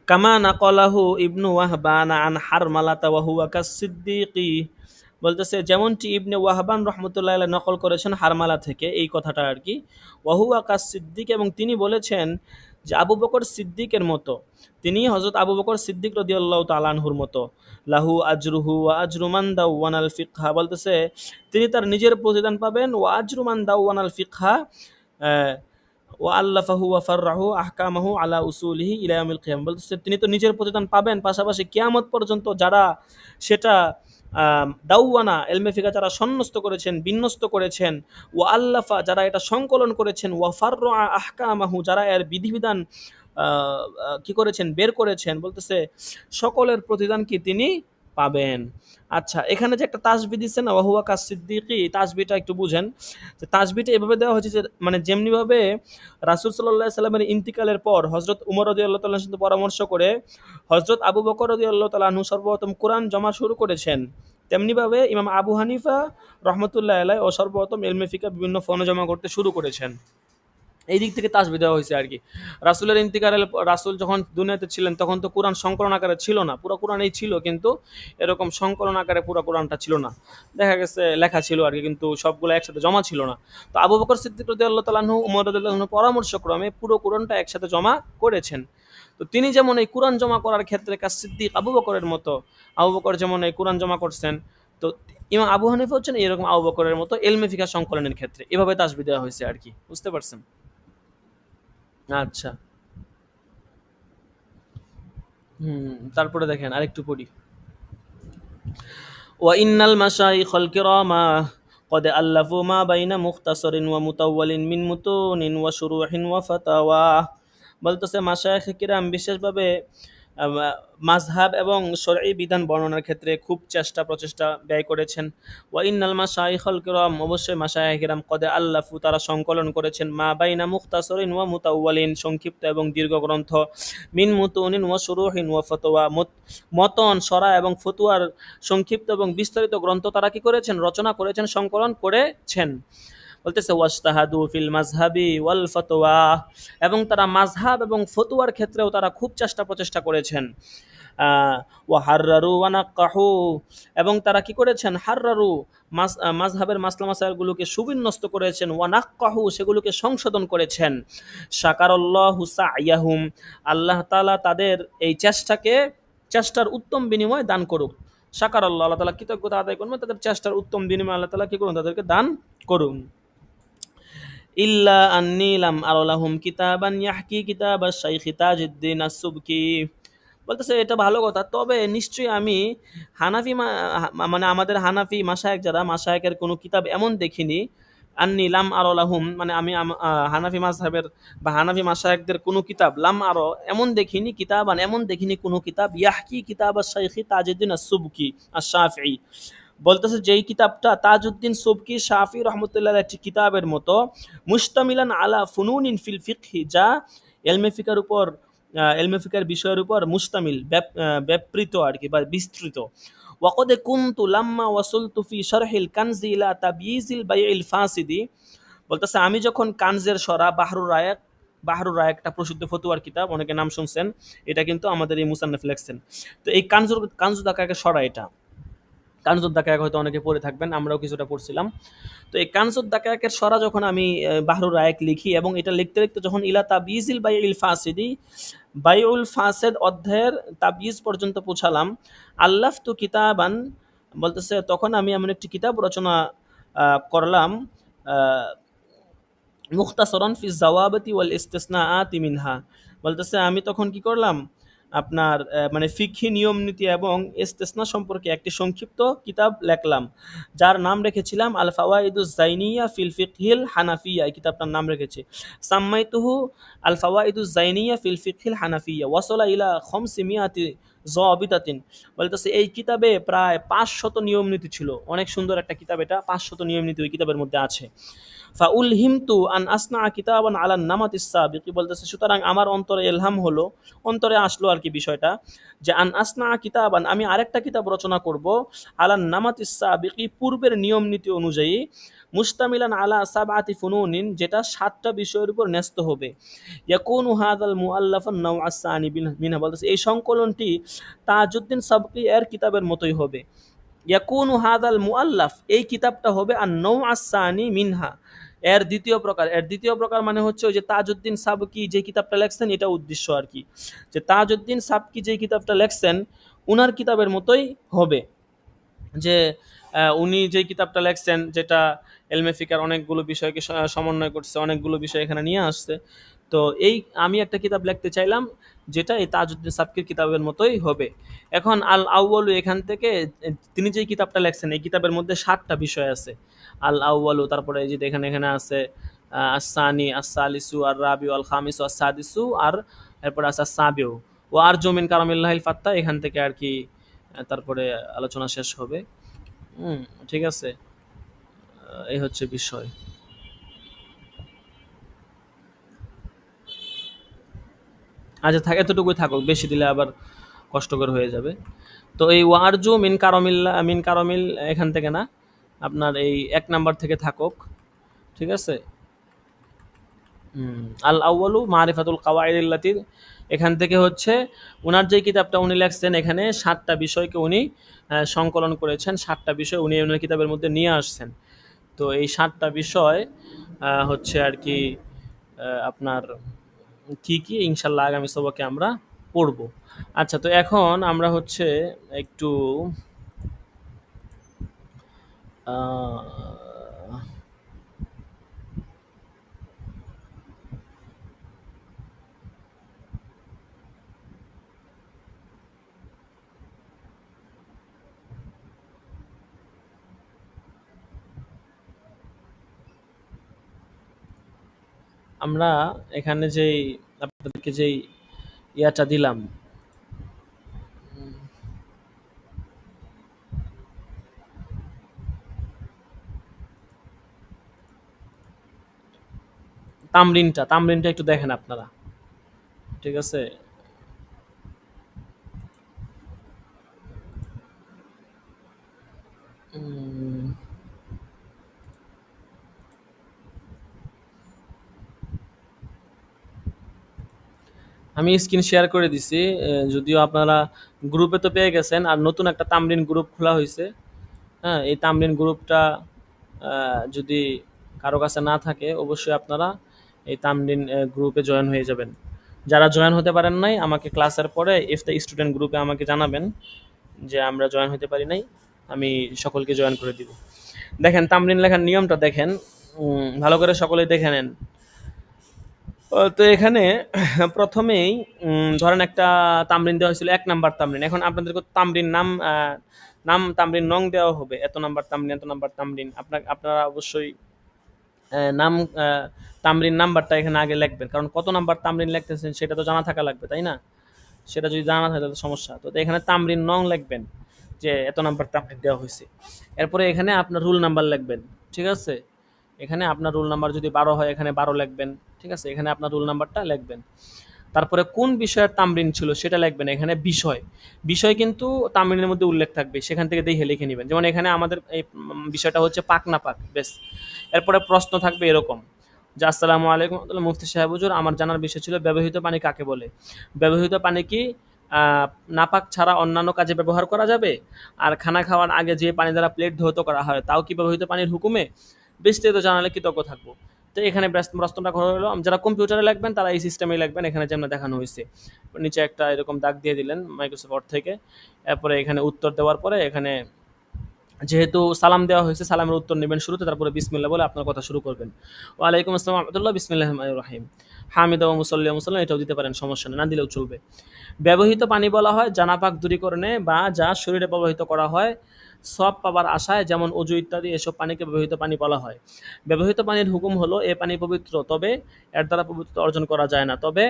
কামা নাকালাহু ইবনু ওয়াহবান আন হারমালাতা ওয়া হুয়া কাস-সিদ্দিকি, বলতেছে যেমনটি ইবনে ওয়াহবান রহমতুল্লাহ আলাইহি নকল করেছেন হারমালা থেকে এই কথাটা আর কি, ওয়া হুয়া কাস-সিদ্দিক এবং তিনি বলেছেন যে আবু বকর সিদ্দিকের মতো, তিনি হযরত আবু বকর সিদ্দিক রাদিয়াল্লাহু তাআলা আনহুর মতো, লাহু আজরুহু ওয়া আজরু মান দাওয়ানাল ফিকহা, বলতেছে তিনি তার নিজের প্রতিদান পাবেন, ওয়া আজরু মান দাওয়ানাল ফিকহা ওয়া আল্লাফাহু ওয়া ফাররাহু আহকামাহু আলা উসুলিহি ইলা ইয়াউমিল কিয়ামah। বলতেছে তিনি তো নিজের প্রতিদান পাবেন, পাশাপাশি কিয়ামত পর্যন্ত যারা সেটা দাওয়ানা এলমে ফিকা যারা সন্ন্যস্ত করেছেন, বিন্যস্ত করেছেন, ওয়া আল্লাফা যারা এটা সংকলন করেছেন, ওয়া ফাররা আহকামাহু যারা এর বিধিবিধান কি করেছেন, বের করেছেন, বলতেছে সকলের প্রতিদান কি তিনি পাবেন। আচ্ছা, এখানে যে একটা তাসবি দিচ্ছে না, ওয়াহুয়া কাস সিদ্দিকি, তাসবিটা একটু বুঝেন। যে তাসবিটা এভাবে দেওয়া হয়েছে যে মানে যেমনিভাবে রাসূল সাল্লাল্লাহু আলাইহি সাল্লামের ইন্তিকালের পর হযরত উমর রাদিয়াল্লাহু তাআলার সাথে পরামর্শ করে হযরত আবু বকর রাদিয়াল্লাহু তাআলা আনহু সর্বপ্রথম কোরআন জমা শুরু করেছেন, তেমনিভাবে ইমাম আবু হানিফা রহমতুল্লাহ আলাইহি ও সর্বপ্রথম ইলমে ফিকহ বিভিন্ন ফর্মে জমা করতে শুরু করেছেন। এই দিক থেকে তাসবিহ দেওয়া হয়েছে আর কি। রাসূলের ইন্তিকালের রাসূল যখন দুনিয়াতে ছিলেন তখন তো কোরআন সংকলন আকারে ছিল না, পুরো কোরআনই ছিল, কিন্তু এরকম সংকলন আকারে পুরো কোরআনটা ছিল না, দেখা গেছে লেখা ছিল আর কি, কিন্তু সবগুলো একসাথে জমা ছিল না। তো আবু বকর সিদ্দিক রাদিয়াল্লাহু তাআলা আনহু, উমর রাদিয়াল্লাহু আনহু পরামর্শক্রমে পুরো কোরআনটা একসাথে জমা করেছেন। তো তিনি যেমন এই কোরআন জমা করার ক্ষেত্রে কাজ সিদ্দিক আবু বকরের মতো, আবু বকর যেমন এই কোরআন জমা করছেন, তো ইমাম আবু হানিফা হচ্ছেন এরকম আবু বকরের মতো ইলমে ফিকহ সংকলনের ক্ষেত্রে এভাবে তাসবিহ দেওয়া হয়েছে আর কি, বুঝতে পারছেন? আচ্ছা, তারপরে দেখেন আরেকটু পড়ি। ওয়া ইন্নাল মাশাইখাল কিরামা قد ألفوا ما بين مختصر ومطول من متون وشروح وفتاوى। বলতেছে মাশায়েখ কিরাম বিশেষভাবে মাযহাব এবং শরঈ বিধান বর্ণনার ক্ষেত্রে খুব চেষ্টা প্রচেষ্টা ব্যয় করেছেন। ওয়া ইন্নাল মাশাইখাল কিরাম অবশ্যই মাশায়েখ কিরাম কদ আল্লাফু তারা সংকলন করেছেন মা বাইনা মুখতাসরিন ওয়া মুতাওয়ালিন সংক্ষিপ্ত এবং দীর্ঘ গ্রন্থ, মিন মুতুনিন ওয়া শুরুহিন ওয়া ফাতওয়া মতন সরা এবং ফতুয়ার সংক্ষিপ্ত এবং বিস্তারিত গ্রন্থ তারা কি করেছেন, রচনা করেছেন, সংকলন করেছেন। বলতেছে ওয়াজতাহাদু ফিল মাযহাবি ওয়াল ফতোয়া, এবং তারা মাযহাব এবং ফতোয়ার ক্ষেত্রেও তারা খুব চেষ্টা প্রচেষ্টা করেছেন। ওয়া হাররারু ওয়া নাক্কাহু, এবং তারা কি করেছেন, হাররারু মাযহাবের মাসলা মাসাইলগুলোকে সুবিন্যস্ত করেছেন, ওয়া নাক্কাহু সেগুলোকে সংশোধন করেছেন। শাকারাল্লাহু সা'য়াহুম, আল্লাহ তাআলা তাদের এই চেষ্টার উত্তম বিনিময় দান করুক। শাকারাল্লাহ, আল্লাহ তাআলা কৃতজ্ঞতা আদায় করবেন, তাদের চেষ্টার উত্তম বিনিময় আল্লাহ তাআলা কি করুন, তাদেরকে দান করুন। ইল্লা আন্নী লাম আরা লাহুম কিতাবান ইয়াহকি কিতাবাশ শাইখি তাজউদ্দিন আস-সুবকি। বলতেছে এটা ভালো কথা, তবে নিশ্চয়ই আমি হানাফি মানে আমাদের হানাফি মাশায়েখ যারা, মাশায়েখের কোনো কিতাব এমন দেখিনি। আন্নী লাম আরা লাহুম মানে আমি হানাফি মাযহাবের বা হানাফি মাশায়েখদের কোনো কিতাব লাম আরা এমন দেখিনি, কিতাবান এমন দেখিনি কোনো কিতাব, ইয়াহকি কিতাবাশ শাইখি তাজউদ্দিন আস-সুবকি আশ-শাফিঈ। বলতেছে যেই কিতাবটা তাজউদ্দিন সুবকি শাফি রহমতুল্লাহর একটি কিতাবের মতো, মুশতামিলান আলা ফুনুনিন ফিল ফিকহি, যা ইলমে ফিকহের উপর ইলমে ফিকহের বিষয়ের উপর মুশতামিল, ব্যাপৃত আর কি বা বিস্তৃত। ওয়াকদে কুনতু লাম্মা ওয়াসুলতু ফি শারহিল কানজি ইলা তাবয়িজিল বাইইল ফাসিদি। বলতেছে আমি যখন কানজের সরা বাহরুর রায় একটা প্রসিদ্ধ ফতুয়ার কিতাব, অনেকে নাম শুনছেন, এটা কিন্তু আমাদের এই মুসান্নাফ লেখছেন। তো এই কানজুদ দাকায়েকের সরা, এটা কানজুদ দাকায়েক হয়তো অনেকে পড়ে থাকবেন, আমরাও কিছুটা পড়ছিলাম। তো এই কানজুদ দাকায়েকের সরা যখন আমি বাহরুর রায়েক লিখি, এবং এটা লিখতে লিখতে যখন ইলা তাবয়িজিল বাইইল ফাসিদি, বাইউল ফাসেদ অধ্যায়ের তাবয়িজ পর্যন্ত পৌঁছালাম, আল্লাফতু কিতাবান, বলতেছে তখন আমি এমন একটি কিতাব রচনা করলাম, মুখতাসরান ফি জাওয়াবাতি ওয়াল ইস্তিসনাআতি মিনহা। বলতেছে আমি তখন কি করলাম, আপনার মানে ফিকহি নিয়ম নীতি এবং ইস্তিসনা সম্পর্কে একটি সংক্ষিপ্ত কিতাব লেখলাম, যার নাম রেখেছিলাম আল ফাওয়াইদুজ জাইনিয়া ফিল ফিকহিল হানাফিয়া। এই কিতাবটার নাম রেখেছি সাম্মাইতুহু আল ফাওয়াইদুজ জাইনিয়া ফিল ফিকহিল হানাফিয়া ওয়াসালা ইলা 500 যাবিতাতিন। বলতেছে এই কিতাবে প্রায় 500 নিয়ম নীতি ছিল, অনেক সুন্দর একটা কিতাব এটা, 500 নিয়ম নীতি ওই কিতাবের মধ্যে আছে। ফাউলহিমতু আন আসনা কিতাবান আলা নামাতিস সাবিকি। বলতেছে সুতরাং আমার অন্তরে ইলহাম হলো, অন্তরে আসলো আর কি বিষয়টা, যে আন আসনা কিতাবান আমি আরেকটা কিতাব রচনা করব, আলা নামাতিস সাবিকি পূর্বের নিয়ম নীতি অনুযায়ী, মুস্তামিলান আলা সাবআতি ফুনুনিন যেটা 7টা বিষয়ের উপর ন্যস্ত হবে। ইয়াকুনু হাযাল মুআল্লাফান নাওআস সানি মিনহা। বলতেছে এই সংকলনটি তাজউদ্দিন সাবকি এর কিতাবের মতোই হবে। ইয়াকুনু হাযাল মুআল্লাফ এই কিতাবটা হবে আর নাওআস সানি মিনহা এর দ্বিতীয় প্রকার। এর দ্বিতীয় প্রকার মানে হচ্ছে ওই যে তাজউদ্দিন সাবকি যে কিতাবটা লেখছেন, এটা উদ্দেশ্য আর কি, যে তাজউদ্দিন সাবকি যে কিতাবটা লেখছেন উনার কিতাবের মতোই হবে। যে উনি যে কিতাবটা লেখছেন, যেটা এলমে ফিকার অনেকগুলো বিষয়কে সমন্বয় করছে, অনেকগুলো বিষয় এখানে নিয়ে আসছে। তো এই আমি একটা কিতাব লিখতে চাইলাম যেটা এই তাজউদ্দিন সাবকির কিতাবের মতোই হবে। এখন আল আউয়ালু এখান থেকে তিনি যে কিতাবটা লেখছেন এই কিতাবের মধ্যে ৭টা বিষয় আছে। আল আউয়ালু, তারপরে এই যে দেখেন এখানে আছে আসানি, আসালিসু, আর রাবিউ, আল খামিসু, আসাদিসু, আর এরপরে আছে সাবিউ ও আর জমিন কারামিল্লাহিল ফাত্তা, এখান থেকে আর কি তারপরে আলোচনা শেষ হবে। হুম, ঠিক আছে। এই হচ্ছে বিষয়। আচ্ছা থাক, এতটুকুই থাকুক, বেশি দিলে আবার কষ্টকর হয়ে যাবে। তো এই ওয়ারজু মিন কারমিল্লা মিন কারমিল এখান থেকে না, আপনার এই ১ নাম্বার থেকে থাকুক, ঠিক আছে। আল আউয়ালু মারিফাতুল কাওয়াইদিল্লাতির, এখান থেকে হচ্ছে উনার যে কিতাবটা উনি লেখছেন এখানে ৭টা বিষয়কে উনি সংকলন করেছেন, ৭টা বিষয় উনি ওনার কিতাবের মধ্যে নিয়ে আসছেন। তো এই ৭টা বিষয় হচ্ছে আর কি আপনার কি কি ইনশাল্লাহ আগামী সবকে আমরা পড়ব। আচ্ছা, তো এখন আমরা হচ্ছে একটু আহ, আমরা এখানে যেই আপনাদেরকে যেই ইয়াটা দিলাম, তামরিনটা একটু দেখেন আপনারা, ঠিক আছে। উম, আমি স্ক্রিন শেয়ার করে দিছি, যদিও আপনারা গ্রুপে তো পেয়ে গেছেন, আর নতুন একটা তামরিন গ্রুপ খোলা হয়েছে। হ্যাঁ, এই তামরিন গ্রুপটা যদি কারো কাছে না থাকে অবশ্যই আপনারা এই তামরিন গ্রুপে জয়েন হয়ে যাবেন। যারা জয়েন হতে পারেন নাই আমাকে ক্লাসের পরে ইফতা স্টুডেন্ট গ্রুপে আমাকে জানাবেন যে আমরা জয়েন হতে পারি নাই, আমি সকলকে জয়েন করে দিব। দেখেন তামরিন লেখার নিয়মটা দেখেন, ভালো করে সকলেই দেখে নেন। তো এখানে প্রথমেই ধরেন একটা তামরিন দেওয়া হয়েছিল ১ নাম্বার তামরিন। এখন আপনাদেরকে তামরিন তামরিন নং দেওয়া হবে, এত নাম্বার তামরিন, এত নাম্বার তামরিন। আপনারা অবশ্যই নাম তামরিন নাম্বারটা এখানে আগে লিখবেন, কারণ কত নাম্বার তামরিন লিখতেছেন সেটা তো জানা থাকা লাগবে, তাই না? সেটা যদি জানা থাকে তাহলে সমস্যা। তো এখানে তামরিন নং লিখবেন যে এত নাম্বার তামরিন দেওয়া হয়েছে। এরপরে এখানে আপনার রুল নাম্বার লিখবেন, ঠিক আছে। এখানে আপনার রুল নাম্বার যদি ১২ হয় এখানে ১২ লিখবেন, ঠিক আছে। এখানে আপনার রুল নাম্বারটা লিখবেন। তারপরে কোন বিষয়ের তামরিন ছিল সেটা লিখবেন। এখানে বিষয় কিন্তু তামরিনের মধ্যে উল্লেখ থাকবে, সেখান থেকে দেখে লিখে নেবেন। যেমন এখানে আমাদের এই বিষয়টা হচ্ছে পাক না পাক, বেশ। এরপরে প্রশ্ন থাকবে এরকম যে আসসালামু আলাইকুম রহমতুল্লাহ, মুফতি সাহেব হুজুর, আমার জানার বিষয় ছিল ব্যবহৃত পানি কাকে বলে। ব্যবহৃত পানি কি নাপাক ছাড়া অন্যান্য কাজে ব্যবহার করা যাবে? আর খানা খাওয়ার আগে যে পানি দ্বারা প্লেট ধৌত করা হয় তাও কি ব্যবহৃত পানির হুকুমে? বিস্তারিত জানালে কৃতজ্ঞ থাকবো। তো এখানে প্রশ্নটা হলো, যারা কম্পিউটারে লিখবেন তারা এই সিস্টেমে লিখবেন, এখানে যেমন দেখানো হয়েছে। নিচে একটা এরকম দাগ দিয়ে দিলেন মাইক্রোসফট ওয়ার্ড থেকে। এরপরে এখানে উত্তর দেওয়ার পরে এখানে যেহেতু সালাম দেওয়া হয়েছে সালামের উত্তর নেবেন শুরুতে, তারপরে বিসমিল্লাহ বলে আপনার কথা শুরু করবেন। ওয়ালাইকুম আসসালাম রহমতুল্লাহ, বিসমিল্লাহির রহমানির রহিম, হামিদা ওয়া মুসাল্লি ওয়া মুসাল্লাম, এটাও দিতে পারেন, সমস্যা নেই, না দিলেও চলবে। ব্যবহৃত পানি বলা হয় জানাপাক দূরীকরণে বা যা শরীরে ব্যবহৃত করা হয় সব পাবার আশায়, যেমন অজু ইত্যাদি, এসব পানিকে ব্যবহৃত পানি বলা হয়। ব্যবহৃত পানির হুকুম হলো এ পানি পবিত্র, তবে এর দ্বারা পবিত্রতা অর্জন করা যায় না। তবে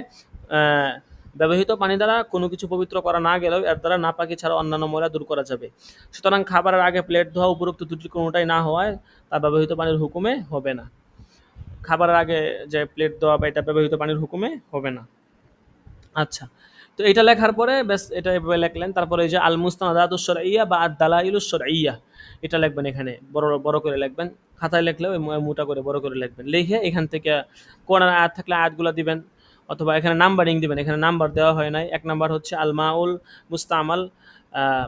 আহ, ব্যবহৃত পানি দ্বারা কোনো কিছু পবিত্র করা না গেলেও এর দ্বারা নাপাকি ছাড়া অন্যান্য ময়লা দূর করা যাবে। সুতরাং খাবারের আগে প্লেট ধোয়া উপরোক্ত দুটি কোনোটাই না হওয়ায় তা ব্যবহৃত পানির হুকুমে হবে না। খাবারের আগে যে প্লেট ধোয়া বা এটা ব্যবহৃত পানির হুকুমে হবে না। আচ্ছা, তো এটা লেখার পরে ব্যাস এটা এভাবে লিখলেন। তারপরে এই যে আল মুস্তানাদাতুশ শারঈয়্যা বা আদ দালাইলুশ শারঈয়্যা, এটা লিখবেন এখানে বড় বড় করে লিখবেন। খাতায় লিখলেও মোটা করে বড় করে লিখবেন। লিখে এখান থেকে কোরআন আয়াত থাকলে আয়াতগুলো দিবেন, অথবা এখানে নাম্বারিং দিবেন। এখানে নাম্বার দেওয়া হয় নাই। ১ নাম্বার হচ্ছে আল মাউল মুস্তামাল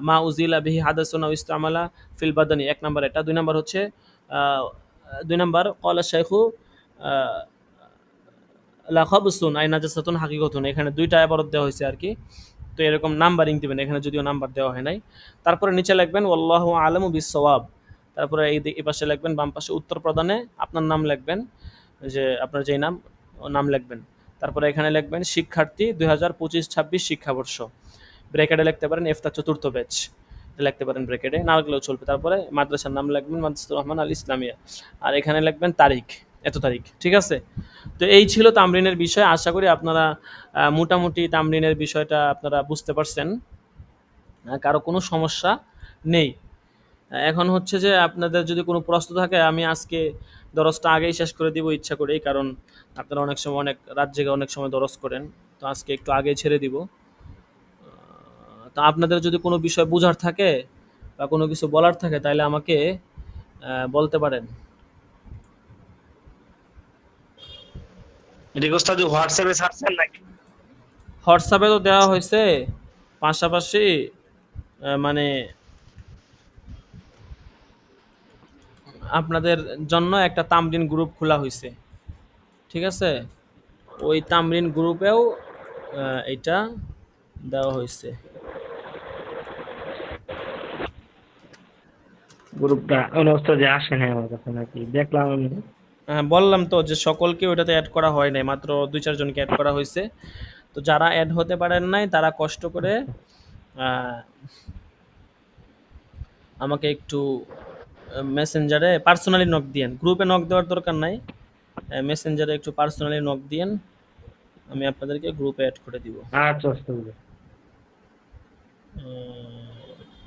মা উজিলা বিহি হাদাসুন আও ইস্তামালা ফিল বাদানি, ১ নাম্বার এটা। ২ নাম্বার হচ্ছে ২ নাম্বার ক্বালা শাইখু লা খাবসুন আই নাজাসাতুন হাকিকতুন, এখানে ২টা ইবারত দেওয়া হয়েছে আর কি। তো এরকম নাম্বারিং দিবেন, এখানে যদিও নাম্বার দেওয়া হয় নাই। তারপরে নিচে লিখবেন ওয়াল্লাহু আলামু বিসসাওয়াব, তারপরে এই পাশে লিখবেন, বাম পাশে উত্তর প্রদানে আপনার নাম লিখবেন, যে আপনার যেই নাম, ও নাম লিখবেন। তারপরে এখানে লিখবেন শিক্ষার্থী 2025-26 শিক্ষাবর্ষ, ব্র্যাকেটে লিখতে পারেন ইফতা চতুর্থ ব্যাচ, এটা লিখতে পারেন ব্র্যাকেটে, না লিখলেও চলবে। তারপরে মাদ্রাসার নাম লিখবেন মাদ্রাসাতুর রহমান আল ইসলামিয়া, আর এখানে লিখবেন তারিখ, এত তারিখ, ঠিক আছে? তো এই ছিল তামরিনের বিষয়। আশা করি আপনারা মোটামুটি তামরিনের বিষয়টা আপনারা বুঝতে পারছেন, কারো কোনো সমস্যা নেই। এখন হচ্ছে যে আপনাদের যদি কোনো প্রশ্ন থাকে, আমি আজকে দরজটা আগেই শেষ করে দিব ইচ্ছা করেই, কারণ আপনারা অনেক সময় অনেক রাত জেগে অনেক সময় দরজ করেন, তো আজকে একটু আগে ছেড়ে দিব। তো আপনাদের যদি কোনো বিষয় বোঝার থাকে বা কোনো কিছু বলার থাকে তাহলে আমাকে বলতে পারেন। এটা কি ওস্তাদ হোয়াটসঅ্যাপে ছাড়ছেন নাকি? হোয়াটসঅ্যাপে তো দেওয়া হয়েছে, পাশাপাশি মানে আপনাদের জন্য একটা তামরিন গ্রুপ খোলা হয়েছে, ঠিক আছে? ওই তামরিন গ্রুপেও এটা দেওয়া হয়েছে। গ্রুপটা ওস্তাদ যে আসে না আমার কাছে নাকি, দেখলাম আমি। হ্যাঁ, বললাম তো যে সকলকে ওটাতে অ্যাড করা হয় নাই, মাত্র 2-4 জনকে অ্যাড করা হয়েছে। তো যারা অ্যাড হতে পারেন নাই তারা কষ্ট করে আচ্ছা আহ, আমাকে একটু মেসেঞ্জারে পার্সোনালি নক দিয়েন, গ্রুপে নক দেওয়ার দরকার নাই, মেসেঞ্জারে একটু পার্সোনালি নক দিয়েন, আমি আপনাদেরকে গ্রুপে অ্যাড করে দিব। আচ্ছা ওস্তাদ।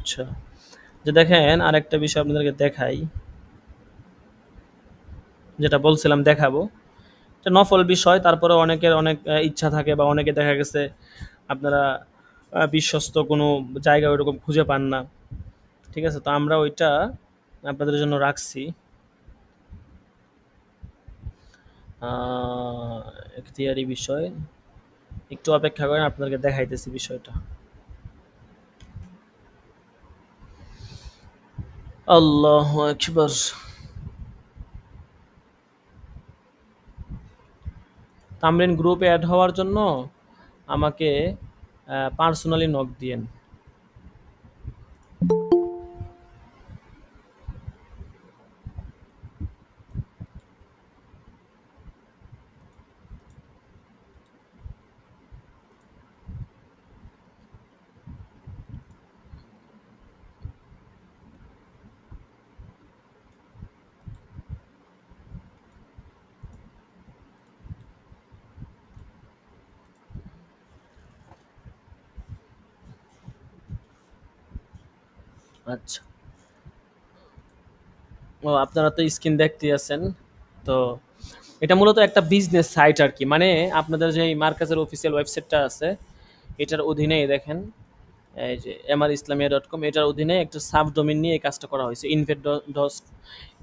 আচ্ছা, যে দেখেন আরেকটা বিষয় আপনাদেরকে দেখাই, যেটা বলছিলাম দেখাবো, এটা নফল বিষয়, তারপরে অনেকের অনেক ইচ্ছা থাকে, বা অনেকে দেখা গেছে আপনারা বিশ্বস্ত কোনো জায়গা ওইরকম খুঁজে পান না, ঠিক আছে? তো আমরা ওইটা আপনাদের জন্য রাখছি। এখতিয়ারি বিষয়, একটু অপেক্ষা করেন, আপনাদেরকে দেখাইতেছি বিষয়টা। আল্লাহু আকবার। তামরিন গ্রুপে অ্যাড হওয়ার জন্য আমাকে পার্সোনালি নক দিয়েন। আচ্ছা, ও আপনারা তো স্ক্রিন দেখতেই আছেন। তো এটা মূলত একটা বিজনেস সাইট আর কি, মানে আপনাদের যে এই মার্কাজের অফিসিয়াল ওয়েবসাইটটা আছে, এটার অধীনেই দেখেন, এই যে mrislamia.com, এটার অধীনে একটা সাব ডোমেইন নিয়ে এই কাজটা করা হয়েছে,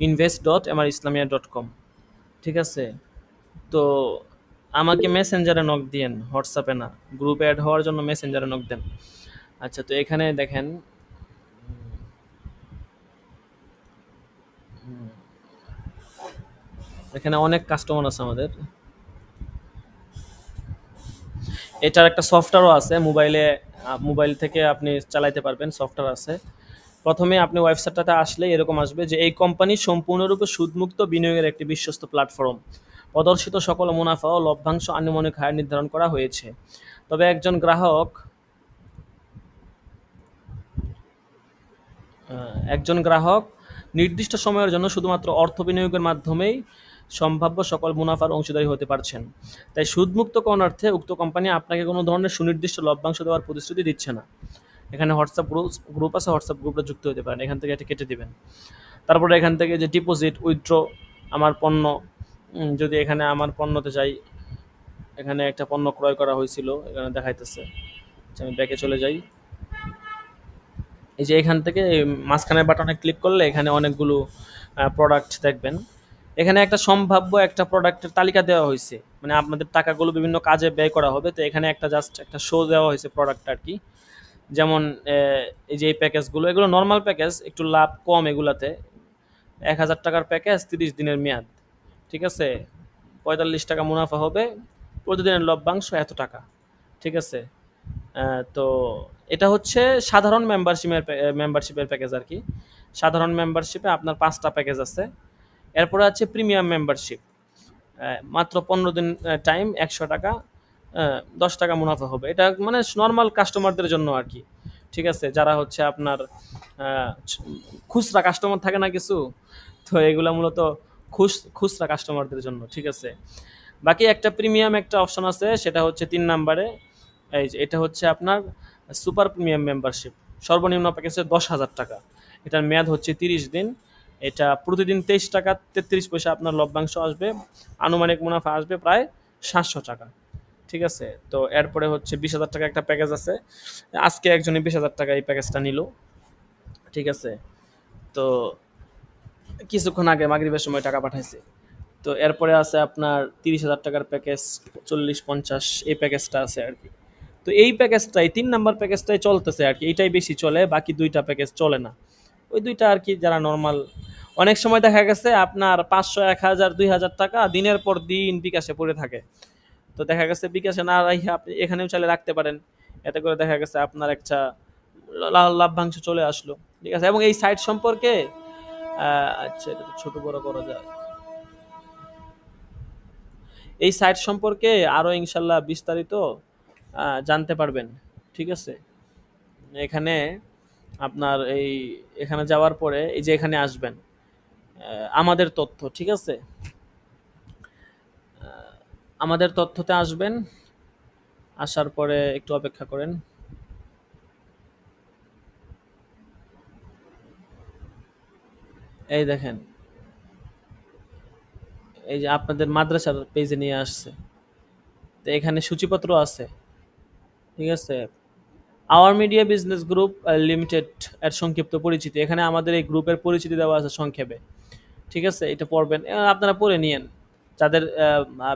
invest.mrislamia.com, ঠিক আছে? তো আমাকে মেসেঞ্জারে নক দিয়েন, হোয়াটসঅ্যাপে না, গ্রুপে অ্যাড হওয়ার জন্য মেসেঞ্জারে নক দেন। আচ্ছা, তো এখানে দেখেন, এখানে অনেক কাস্টমার আছে আমাদের। এটার একটা সফটওয়্যারও আছে মোবাইলে, মোবাইল থেকে আপনি চালাইতে পারবেন, সফটওয়্যার আছে। প্রথমে আপনি ওয়েবসাইটটাতে আসলে এরকম আসবে যে এই কোম্পানি সম্পূর্ণরূপে সুদমুক্ত বিনিয়োগের একটি বিশ্বস্ত প্ল্যাটফর্ম, প্রদর্শিত সকল মুনাফা ও লভ্যাংশ আনুমানিক হার নির্ধারণ করা হয়েছে। তবে একজন গ্রাহক নির্দিষ্ট সময়ের জন্য শুধুমাত্র অর্থ বিনিয়োগের মাধ্যমেই সম্ভাব্য সকল মুনাফার অংশীদারী হতে পারছেন। তাই সুদমুক্ত অর্থে উক্ত কোম্পানি আপনাকে কোনো ধরনের সুনির্দিষ্ট লভ্যাংশ দেওয়ার প্রতিশ্রুতি দিচ্ছে না। এখানে হোয়াটসঅ্যাপ গ্রুপ আছে, হোয়াটসঅ্যাপ গ্রুপে যুক্ত হতে পারেন, এখান থেকে এটা কেটে দিবেন। তারপরে এখান থেকে যে ডিপোজিট, উইথড্র, আমার পণ্য, যদি এখানে আমার পণ্যতে যাই, এখানে একটা পণ্য ক্রয় করা হয়েছিল, এখানে দেখাইতেছে। আচ্ছা, আমি ব্যাকে চলে যাই। এই যে এখান থেকে মাঝখানের বাটনে ক্লিক করলে এখানে অনেকগুলো প্রোডাক্ট দেখবেন। এখানে একটা সম্ভাব্য একটা প্রোডাক্টের তালিকা দেওয়া হয়েছে, মানে আপনাদের টাকাগুলো বিভিন্ন কাজে ব্যয় করা হবে, তো এখানে একটা জাস্ট একটা শো দেওয়া হয়েছে প্রোডাক্ট আর কি। যেমন এই যে এই প্যাকেজগুলো, এগুলো নর্মাল প্যাকেজ, একটু লাভ কম এগুলাতে। 1000 টাকার প্যাকেজ, 30 দিনের মেয়াদ, ঠিক আছে? 45 টাকা মুনাফা হবে, প্রতিদিনের লভ্যাংশ এত টাকা, ঠিক আছে? তো এটা হচ্ছে সাধারণ মেম্বারশিপের প্যাকেজ আর কি। সাধারণ মেম্বারশিপে আপনার 5টা প্যাকেজ আছে। এরপরে আছে প্রিমিয়াম মেম্বারশিপ, মাত্র 15 দিন টাইম, 100 টাকা, 10 টাকা মুনাফা হবে। এটা মানে নর্মাল কাস্টমারদের জন্য আর কি, ঠিক আছে, যারা হচ্ছে আপনার খুচরা কাস্টমার থাকে না কিছু, তো এগুলা মূলত খুচরা কাস্টমারদের জন্য, ঠিক আছে। বাকি একটা প্রিমিয়াম একটা অপশন আছে, সেটা হচ্ছে 3 নম্বরে। এই যে এটা হচ্ছে আপনার সুপার প্রিমিয়াম মেম্বারশিপ, সর্বনিম্ন প্যাকেজে 10,000 টাকা। এটার মেয়াদ হচ্ছে 30 দিন। এটা প্রতিদিন 23 টাকা 33 পয়সা আপনার লভ্যাংশ আসবে, আনুমানিক মুনাফা আসবে প্রায় 700 টাকা, ঠিক আছে। তো এরপরে হচ্ছে 20,000 টাকা একটা প্যাকেজ আছে, আজকে একজনে 20,000 টাকা এই প্যাকেজটা নিল, ঠিক আছে। তো কিছুক্ষণ আগে মাগরিবের সময় টাকা পাঠাইছে। তো এরপরে আছে আপনার 30,000 টাকার প্যাকেজ, 40-50 এই প্যাকেজটা আছে আর কি। তো এই প্যাকেজটাই 3 নাম্বার প্যাকেজটাই চলতেছে আর কি, এইটাই বেশি চলে, বাকি 2টা প্যাকেজ চলে না। ওই 2টা আর কি যারা নর্মাল, অনেক সময় দেখা গেছে আপনার 500, 1,000, 2,000 টাকা দিনের পর দিন বিকাশে পড়ে থাকে। তো দেখা গেছে বিকাশে না রাখে আপনি এখানেও চাইলে রাখতে পারেন, এতে করে দেখা গেছে আপনার একটা লাভ্যাংশ চলে আসলো, ঠিক আছে। এবং এই সাইট সম্পর্কে আচ্ছা এটা তো ছোট বড় করা যায়, এই সাইট সম্পর্কে আরো ইনশাল্লাহ বিস্তারিত জানতে পারবেন, ঠিক আছে। এখানে আপনার এখানে যাওয়ার পরে এই যে এখানে আসবেন, আমাদের তথ্য, ঠিক আছে, আমাদের তথ্যতে আসবেন। আসার পরে একটু অপেক্ষা করেন। এই দেখেন, এই যে আপনাদের মাদ্রাসার পেজে নিয়ে আসছে, তো এখানে সূচিপত্র আছে, ঠিক আছে। Our media business group limited এর সংক্ষিপ্ত পরিচিতি, এখানে আমাদের এই গ্রুপের পরিচিতি দেওয়া আছে সংক্ষেপে, ঠিক আছে। এটা পড়বেন, আপনারা পড়ে নিয়েন, যাদের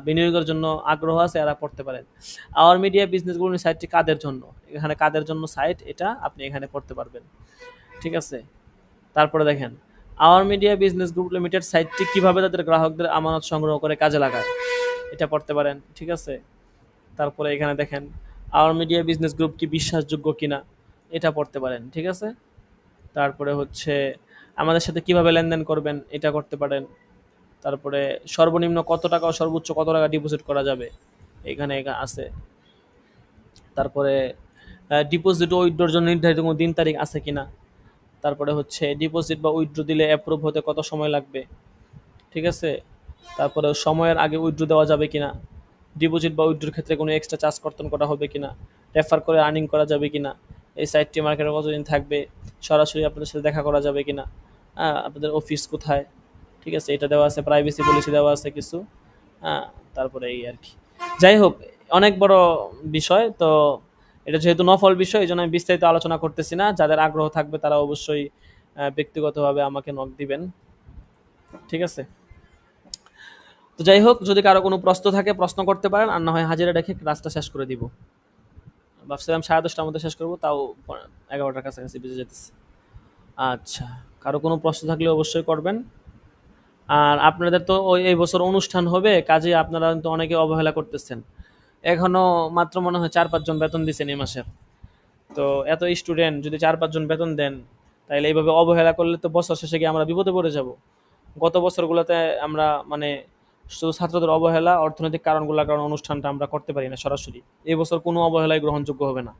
বিনিয়োগের জন্য আগ্রহ আছে এরা পড়তে পারেন। আওয়ার মিডিয়া বিজনেস গ্রুপ সাইটটি কাদের জন্য, এখানে কাদের জন্য সাইট, এটা আপনি এখানে পড়তে পারবেন, ঠিক আছে। তারপরে দেখেন our media business group limited সাইটটি কিভাবে তাদের গ্রাহকদের আমানত সংগ্রহ করে কাজে লাগায়, এটা পড়তে পারেন, ঠিক আছে। তারপরে এখানে দেখেন আওয়ার মিডিয়া বিজনেস গ্রুপ কি বিশ্বাসযোগ্য কিনা, এটা পড়তে পারেন, ঠিক আছে। তারপরে হচ্ছে আমাদের সাথে কিভাবে লেনদেন করবেন, এটা করতে পারেন। তারপরে সর্বনিম্ন কত টাকা ও সর্বোচ্চ কত টাকা ডিপোজিট করা যাবে, এখানে আছে। তারপরে ডিপোজিট ও উইথড্রর জন্য নির্ধারিত কোনো দিন তারিখ আছে কিনা। তারপরে হচ্ছে ডিপোজিট বা উইথড্র দিলে অ্যাপ্রুভ হতে কত সময় লাগবে, ঠিক আছে। তারপরে সময়ের আগে উইথড্র দেওয়া যাবে কিনা, ডিপোজিট বা উইথড্রোর ক্ষেত্রে কোনো এক্সট্রা চার্জ কর্তন করা হবে কিনা, রেফার করে আর্নিং করা যাবে কিনা, এই সাইটটি মার্কেটে কতদিন থাকবে, সরাসরি আপনাদের সাথে দেখা করা যাবে কিনা, আপনাদের অফিস কোথায়, ঠিক আছে, এটা দেওয়া আছে। প্রাইভেসি পলিসি দেওয়া আছে কিছু, হ্যাঁ। তারপরে এই আর কি, যাই হোক অনেক বড় বিষয় তো, এটা যেহেতু নফল বিষয় এই জন্য আমি বিস্তারিত আলোচনা করতেছি না। যাদের আগ্রহ থাকবে তারা অবশ্যই ব্যক্তিগতভাবে আমাকে নক দিবেন, ঠিক আছে। তো যাই হোক, যদি কারো কোনো প্রশ্ন থাকে প্রশ্ন করতে পারেন, আর না হয় হাজিরা রেখে ক্লাসটা শেষ করে দিব। ভাবছিলাম 10:30টার মধ্যে শেষ করবো, তাও 11টার কাছাকাছি বেজে যেতেছে। আচ্ছা, কারো কোনো প্রশ্ন থাকলে অবশ্যই করবেন। আর আপনাদের তো এই বছর অনুষ্ঠান হবে, কাজে আপনারা কিন্তু অনেকে অবহেলা করতেছেন। এখনো মাত্র মনে হয় 4-5 জন বেতন দিচ্ছেন এই মাসের। তো এত স্টুডেন্ট যদি 4-5 জন বেতন দেন, তাহলে এইভাবে অবহেলা করলে তো বছর শেষে গিয়ে আমরা বিপদে পড়ে যাব। গত বছরগুলোতে আমরা মানে শুধু ছাত্রদের অবহেলা, অর্থনৈতিক কারণগুলোর কারণে অনুষ্ঠানটা আমরা করতে পারি না সরাসরি। এই বছর কোনো অবহেলাই গ্রহণযোগ্য হবে না।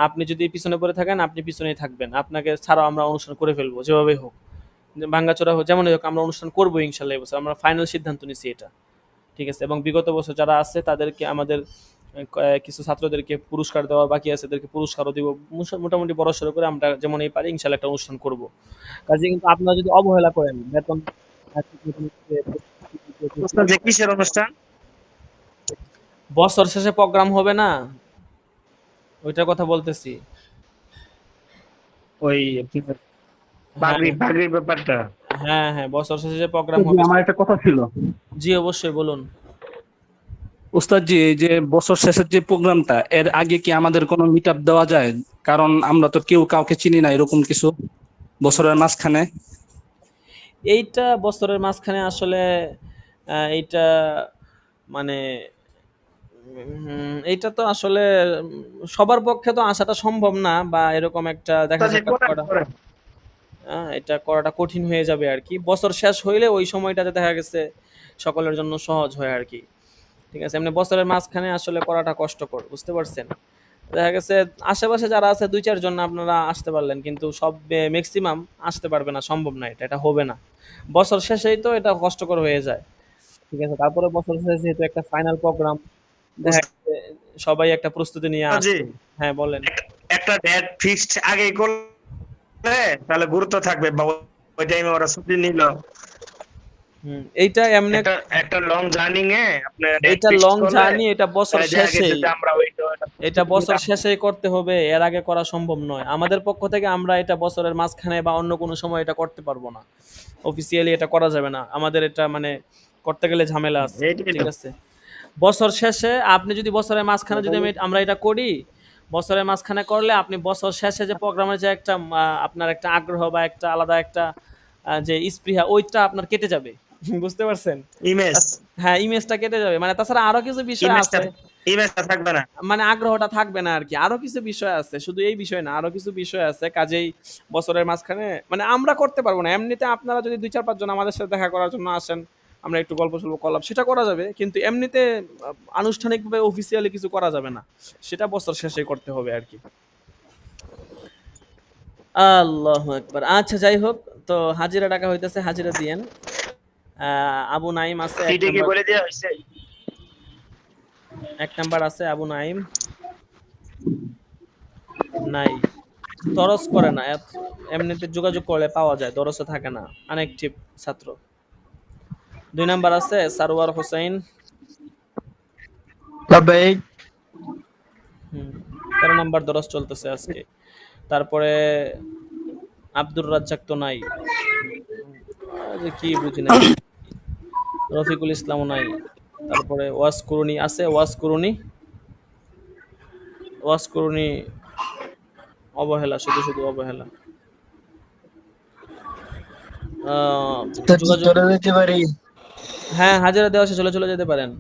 আপনি যদি পিছনে পড়ে থাকেন আপনি পিছনেই থাকবেন, আপনাকে ছাড়াও আমরা অনুষ্ঠান করে ফেলবো যেভাবেই হোক, ভাঙ্গাচোরা হোক, যেমনই হোক আমরা অনুষ্ঠান করবো ইনশাল্লাহ। এই বছর আমরা ফাইনাল সিদ্ধান্ত নিচ্ছি এটা, ঠিক আছে। এবং বিগত বছর যারা আছে তাদেরকে আমাদের কিছু ছাত্রদেরকে পুরস্কার দেওয়া বাকি আছে, এদেরকে পুরস্কারও দিব। মোটামুটি বড় সড়ো করে আমরা যেমন এই পারি ইনশাল্লাহ একটা অনুষ্ঠান করব। কাজে কিন্তু আপনারা যদি অবহেলা করেন বেতন যে কিসের অনুষ্ঠান? বছর শেষে প্রোগ্রাম হবে না, ওইটার কথা বলতেছি। ওই হ্যাঁ বাগরির ব্যাপারটা। হ্যাঁ হ্যাঁ, বছর শেষে যে প্রোগ্রাম হবে। আমার একটা কথা ছিল। জি অবশ্যই বলুন। উস্তাদ জি, এই যে বছর শেষের যে প্রোগ্রামটা, এর আগে কি আমাদের কোনো মিট আপ দেওয়া যায়? কারণ আমরা তো কেউ কাউকে চিনি না, এরকম কিছু বছরের মাঝখানে। এইটা বছরের মাঝখানে আসলে এইটা মানে এইটা তো আসলে সবার পক্ষে তো আসাটা সম্ভব না, বা এরকম একটা দেখা সাক্ষাৎ করা। এটা করাটা কঠিন হয়ে যাবে আর কি। বছর শেষ হইলে ওই সময়টাতে দেখা গেছে সকলের জন্য সহজ হয় আর কি। ঠিক আছে, এমনি বছরের মাঝখানে আসলে করাটা কষ্টকর, বুঝতে পারছেন? দেখা গেছে আশেপাশে যারা আছে 2-4 জন আপনারা আসতে পারলেন, কিন্তু সব ম্যাক্সিমাম আসতে পারবে না, সম্ভব না, এটা হবে না। বছর শেষেই তো এটা কষ্টকর হয়ে যায়। ঠিক আছে, তারপরে বছর শেষে যেহেতু একটা ফাইনাল প্রোগ্রাম, দেখা গেছে সবাই একটা প্রস্তুতি নিয়ে জি, আসছে। হ্যাঁ বলেন। একটা ডেট ফিক্সড আগে করলে তাহলে গুরুত্ব থাকবে, বা ওই টাইমে ওরা ছুটি নিল। এইটা এমনি একটা একটা লং জার্নি এ আপনার ডেট এটা ফিক্সড লং করলে জার্নি, এটা বছর দেখা গেছে শেষেই, যে আমরা ওই এটা বছর শেষেই করতে হবে, এর আগে করা সম্ভব নয় আমাদের পক্ষ থেকে। আমরা এটা বছরের মাঝখানে বা অন্য কোনো সময় এটা করতে পারবো না, অফিসিয়ালি এটা করা যাবে না আমাদের, এটা মানে করতে গেলে ঝামেলা আছে। এইটাই ঠিক তো। আছে, বছর শেষে আপনি যদি বছরের মাঝখানে যদি আমরা এটা করি, বছরের মাঝখানে করলে আপনি বছর শেষে যে প্রোগ্রামের যে একটা আপনার একটা আগ্রহ বা একটা আলাদা একটা যে স্পৃহা, ওইটা আপনার কেটে যাবে। বুঝতে পারছেন? ইমেজ হ্যাঁ, ইমেজটা কেটে যাবে, মানে তাছাড়া আরো কিছু বিষয় ইমেজটা আছে, ইমেজটা থাকবে না। মানে আগ্রহটা থাকবে না আর কি। আরো কিছু বিষয় আছে, শুধু এই বিষয় না, আরো কিছু বিষয় আছে, কাজেই বছরের মাঝখানে মানে আমরা করতে পারবো না। এমনিতে আপনারা যদি 2-4-5 জন আমাদের সাথে দেখা করার জন্য আসেন, আমরা একটু গল্প সল্প করলাম, সেটা করা যাবে, কিন্তু এমনিতে আনুষ্ঠানিকভাবে অফিসিয়ালি কিছু করা যাবে না, সেটা বছর শেষে করতে হবে আর কি। আল্লাহু আকবার। আচ্ছা যাই হোক, তো হাজিরা টাকা হইতেছে, হাজিরা দিয়েন। আবু নাইম আছে এক সিটে কি নাম্বার, বলে দেওয়া হয়েছে? 1 নাম্বার আছে আবু নাইম। নাই, দরজ করে না, এমনিতে যোগাযোগ করলে পাওয়া যায়, দরজে থাকে না, আনএক্টিভ ছাত্র। 2 নাম্বার আছে সারোয়ার হোসেন। ভাই 13 নাম্বার দরজ চলতেছে আজকে। তারপরে আব্দুর রাজ্জাক তো নাই, যে কি বুঝি নাই, রফিকুল ইসলামও নাই। তারপরে ওয়াজ করুনি আছে, ওয়াজ করুনি অবহেলা, শুধু শুধু অবহেলা। যোগাযোগ, চলে যেতে পারি। হ্যাঁ হাজিরা দেওয়া শেষ হলে চলে যেতে পারেন।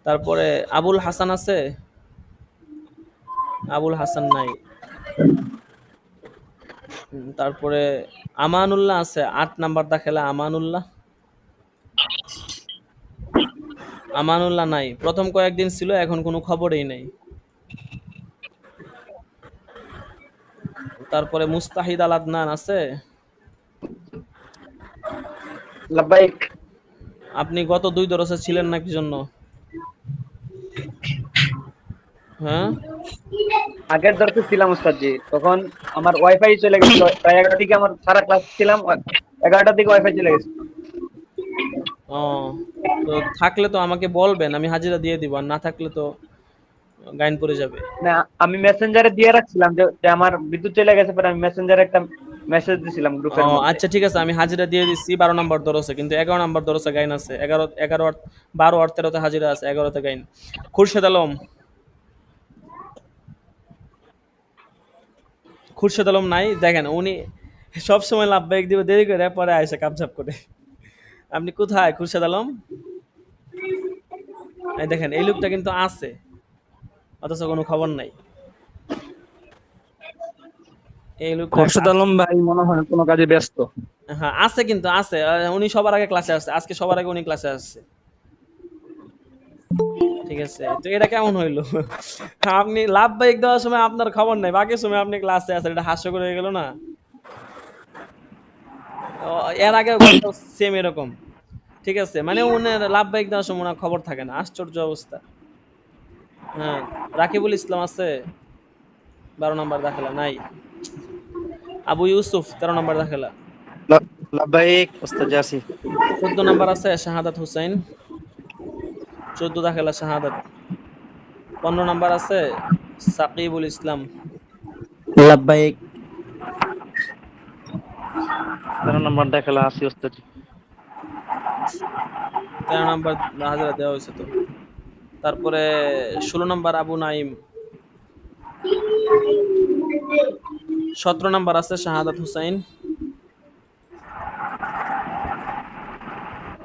তারপরে আবুল হাসান আছে, আবুল হাসান নাই। তারপরে আমানুল্লাহ আছে, 8 নাম্বার দাখেলা আমানুল্লাহ। আমানুল্লাহ নাই, প্রথম কয়েকদিন ছিল, এখন কোনো খবরই নাই। তারপরে মুস্তাহিদ আল আদনান আছে। লাব্বাইক আপনি গত 2 দরসে ছিলেন না কি জন্য? হ্যাঁ, আগের দরকার ছিলাম উস্তাদজি, তখন আমার ওয়াইফাই চলে গেছিল প্রায় 11টা দিকে, আমার সারা ক্লাস ছিলাম, 11টার দিকে ওয়াইফাই চলে গেছে। ও, তো থাকলে তো আমাকে বলবেন, আমি হাজিরা দিয়ে দিব, আর না থাকলে তো গাইন পড়ে যাবে। না, আমি মেসেঞ্জারে দিয়ে রাখছিলাম যে যে আমার বিদ্যুৎ চলে গেছে, পরে আমি মেসেঞ্জারে একটা মেসেজ দিছিলাম ও গ্রুপের মধ্যে। আচ্ছা ঠিক আছে, আমি হাজিরা দিয়ে দিচ্ছি 12 নাম্বার দরসে, কিন্তু 11 নাম্বার দরসে গাইন আছে, 11 12 আর 13তে হাজিরা আছে, 11তে গাইন। খুরশেদ আলম, খুরশেদ আলম নাই, দেখেন উনি সব সময় লাভবাহিক দিব দেরি করে, পরে আইসে কাপঝাপ করে। আপনি কোথায় খুরশেদ আলম? এই দেখেন, এই লোকটা কিন্তু আছে, অথচ কোনো খবর নাই। এই লোকটা খোরশেদ আলম ভাই মনে হয় কোনো কাজে ব্যস্ত। হ্যাঁ আছে, কিন্তু আছে, উনি সবার আগে ক্লাসে আসছে, আজকে সবার আগে উনি ক্লাসে আসছে। ঠিক আছে, তো এটা কেমন হইলো? আপনি লাভবাহিক দেওয়ার সময় আপনার খবর নাই, বাকি সময় আপনি ক্লাসে আছেন, এটা হাস্যকর হয়ে গেল না? এর আগে সেম এরকম। ঠিক আছে, মানে উনার লাভবাহিক দেওয়ার সময় ওনার খবর থাকে না, আশ্চর্য অবস্থা। হ্যাঁ, রাকিবুল ইসলাম আছে, 12 নাম্বার দাখেলা নাই। আবু ইউসুফ 13 নাম্বার দাখেলা। লাব্বাইক ওস্তাদ জাসি। 14 নাম্বার আছে শাহাদাত হুসাইন, 14 দাখেলা শাহাদাত। 15 নাম্বার আছে সাকিবুল ইসলাম। লাব্বাইক 13 নম্বর দেখালা আসি ওস্তাদ। 13 নাম্বার হাজিরা দেওয়া হয়েছে তো। তারপরে 16 নাম্বার আবু নাইম। 17 নাম্বার আছে শাহাদাত হুসাইন।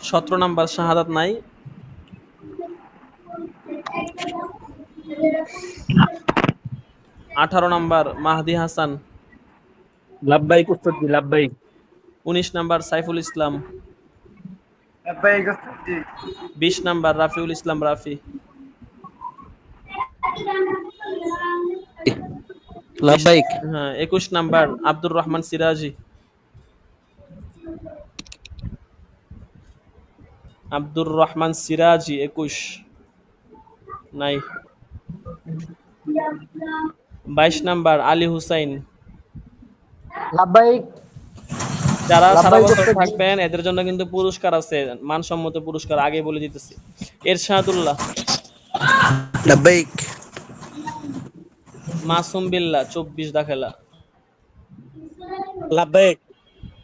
17 নাম্বার শাহাদাত নাই। 18 number Mahdi Hasan. লাভবাহিক উস্তাদজি, লাভবাহিক। 19 number Saiful Islam. লাব্বাইক উস্তাদজি। 20 number Rafiul ইসলাম রাফি। লাভবাহিক। হ্যাঁ 21 নাম্বার আব্দুর রহমান সিরাজি। আব্দুর রহমান সিরাজি 21 নাই। 22 নাম্বার আলী হুসাইন। লাব্বাইক। যারা সারা লাব্বাইক বছর উস্তাদজি। থাকবেন এদের জন্য কিন্তু পুরস্কার আছে, মানসম্মত পুরস্কার, আগে বলে দিতেছি। এরশাদুল্লাহ। লাভবাহিক। মাসুম বিল্লাহ 24 দাখেলা। লাভবাহিক।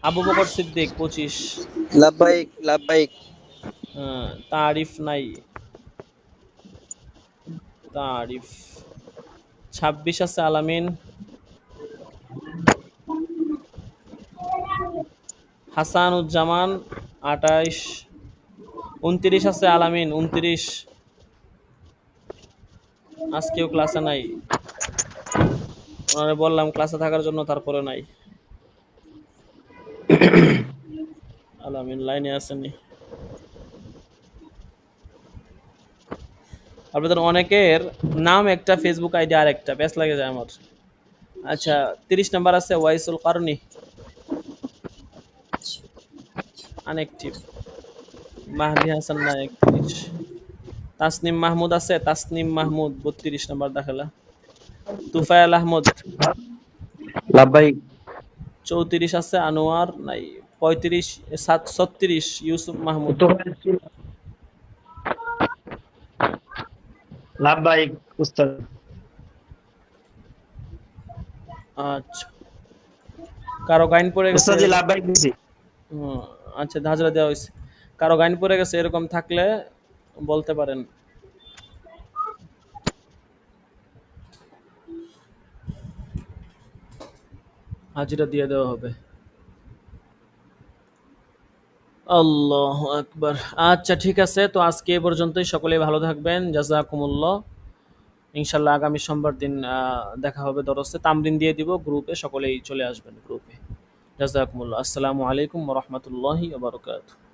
আবু বকর সিদ্দিক 25। লাভবাহিক। লাভবাহিক। তারিফ নাই। তারিফ 26 আছে আলামিন। হাসানুজ্জামান 28। 29 আছে আলামিন 29। আজকেও ক্লাসে নাই, ওনারে বললাম ক্লাসে থাকার জন্য, তারপরে নাই। আলামিন লাইনে আসেনি। আপনাদের অনেকের নাম একটা, ফেসবুক আইডি আর একটা, বেশ লাগে যায় আমার। আচ্ছা 30 নাম্বার আছে ওয়াইসুল কারনি, আনএক্টিভ। মাহদি হাসান নায়েক 30। তাসনিম মাহমুদ আছে, তাসনিম মাহমুদ 32 নাম্বার দাখেলা। তুফায়েল আহমদ লাভবাহিক। 34 আছে আনোয়ার নাই। 35 36 ইউসুফ মাহমুদ। লাভবাহিক উস্তাদ। আচ্ছা কারো গাইন পড়ে গেছে। উস্তাদজি লাভবাহিক দিছি। আচ্ছা হাজরা দেওয়া হয়েছে। কারো গাইন পড়ে গেছে এরকম থাকলে বলতে পারেন। হাজিরা দিয়ে দেওয়া হবে। আল্লাহু আকবার। আচ্ছা ঠিক আছে, তো আজকে এ পর্যন্তই। সকলেই ভালো থাকবেন, জাযাকুমুল্লাহ। ইনশাল্লাহ আগামী সোমবার দিন দেখা হবে দরসে। তামরিন দিয়ে দিব গ্রুপে, সকলেই চলে আসবেন গ্রুপে। জাযাকুমুল্লাহ। আসসালামু আলাইকুম ওয়া রাহমাতুল্লাহি ওয়া বারাকাতুহু।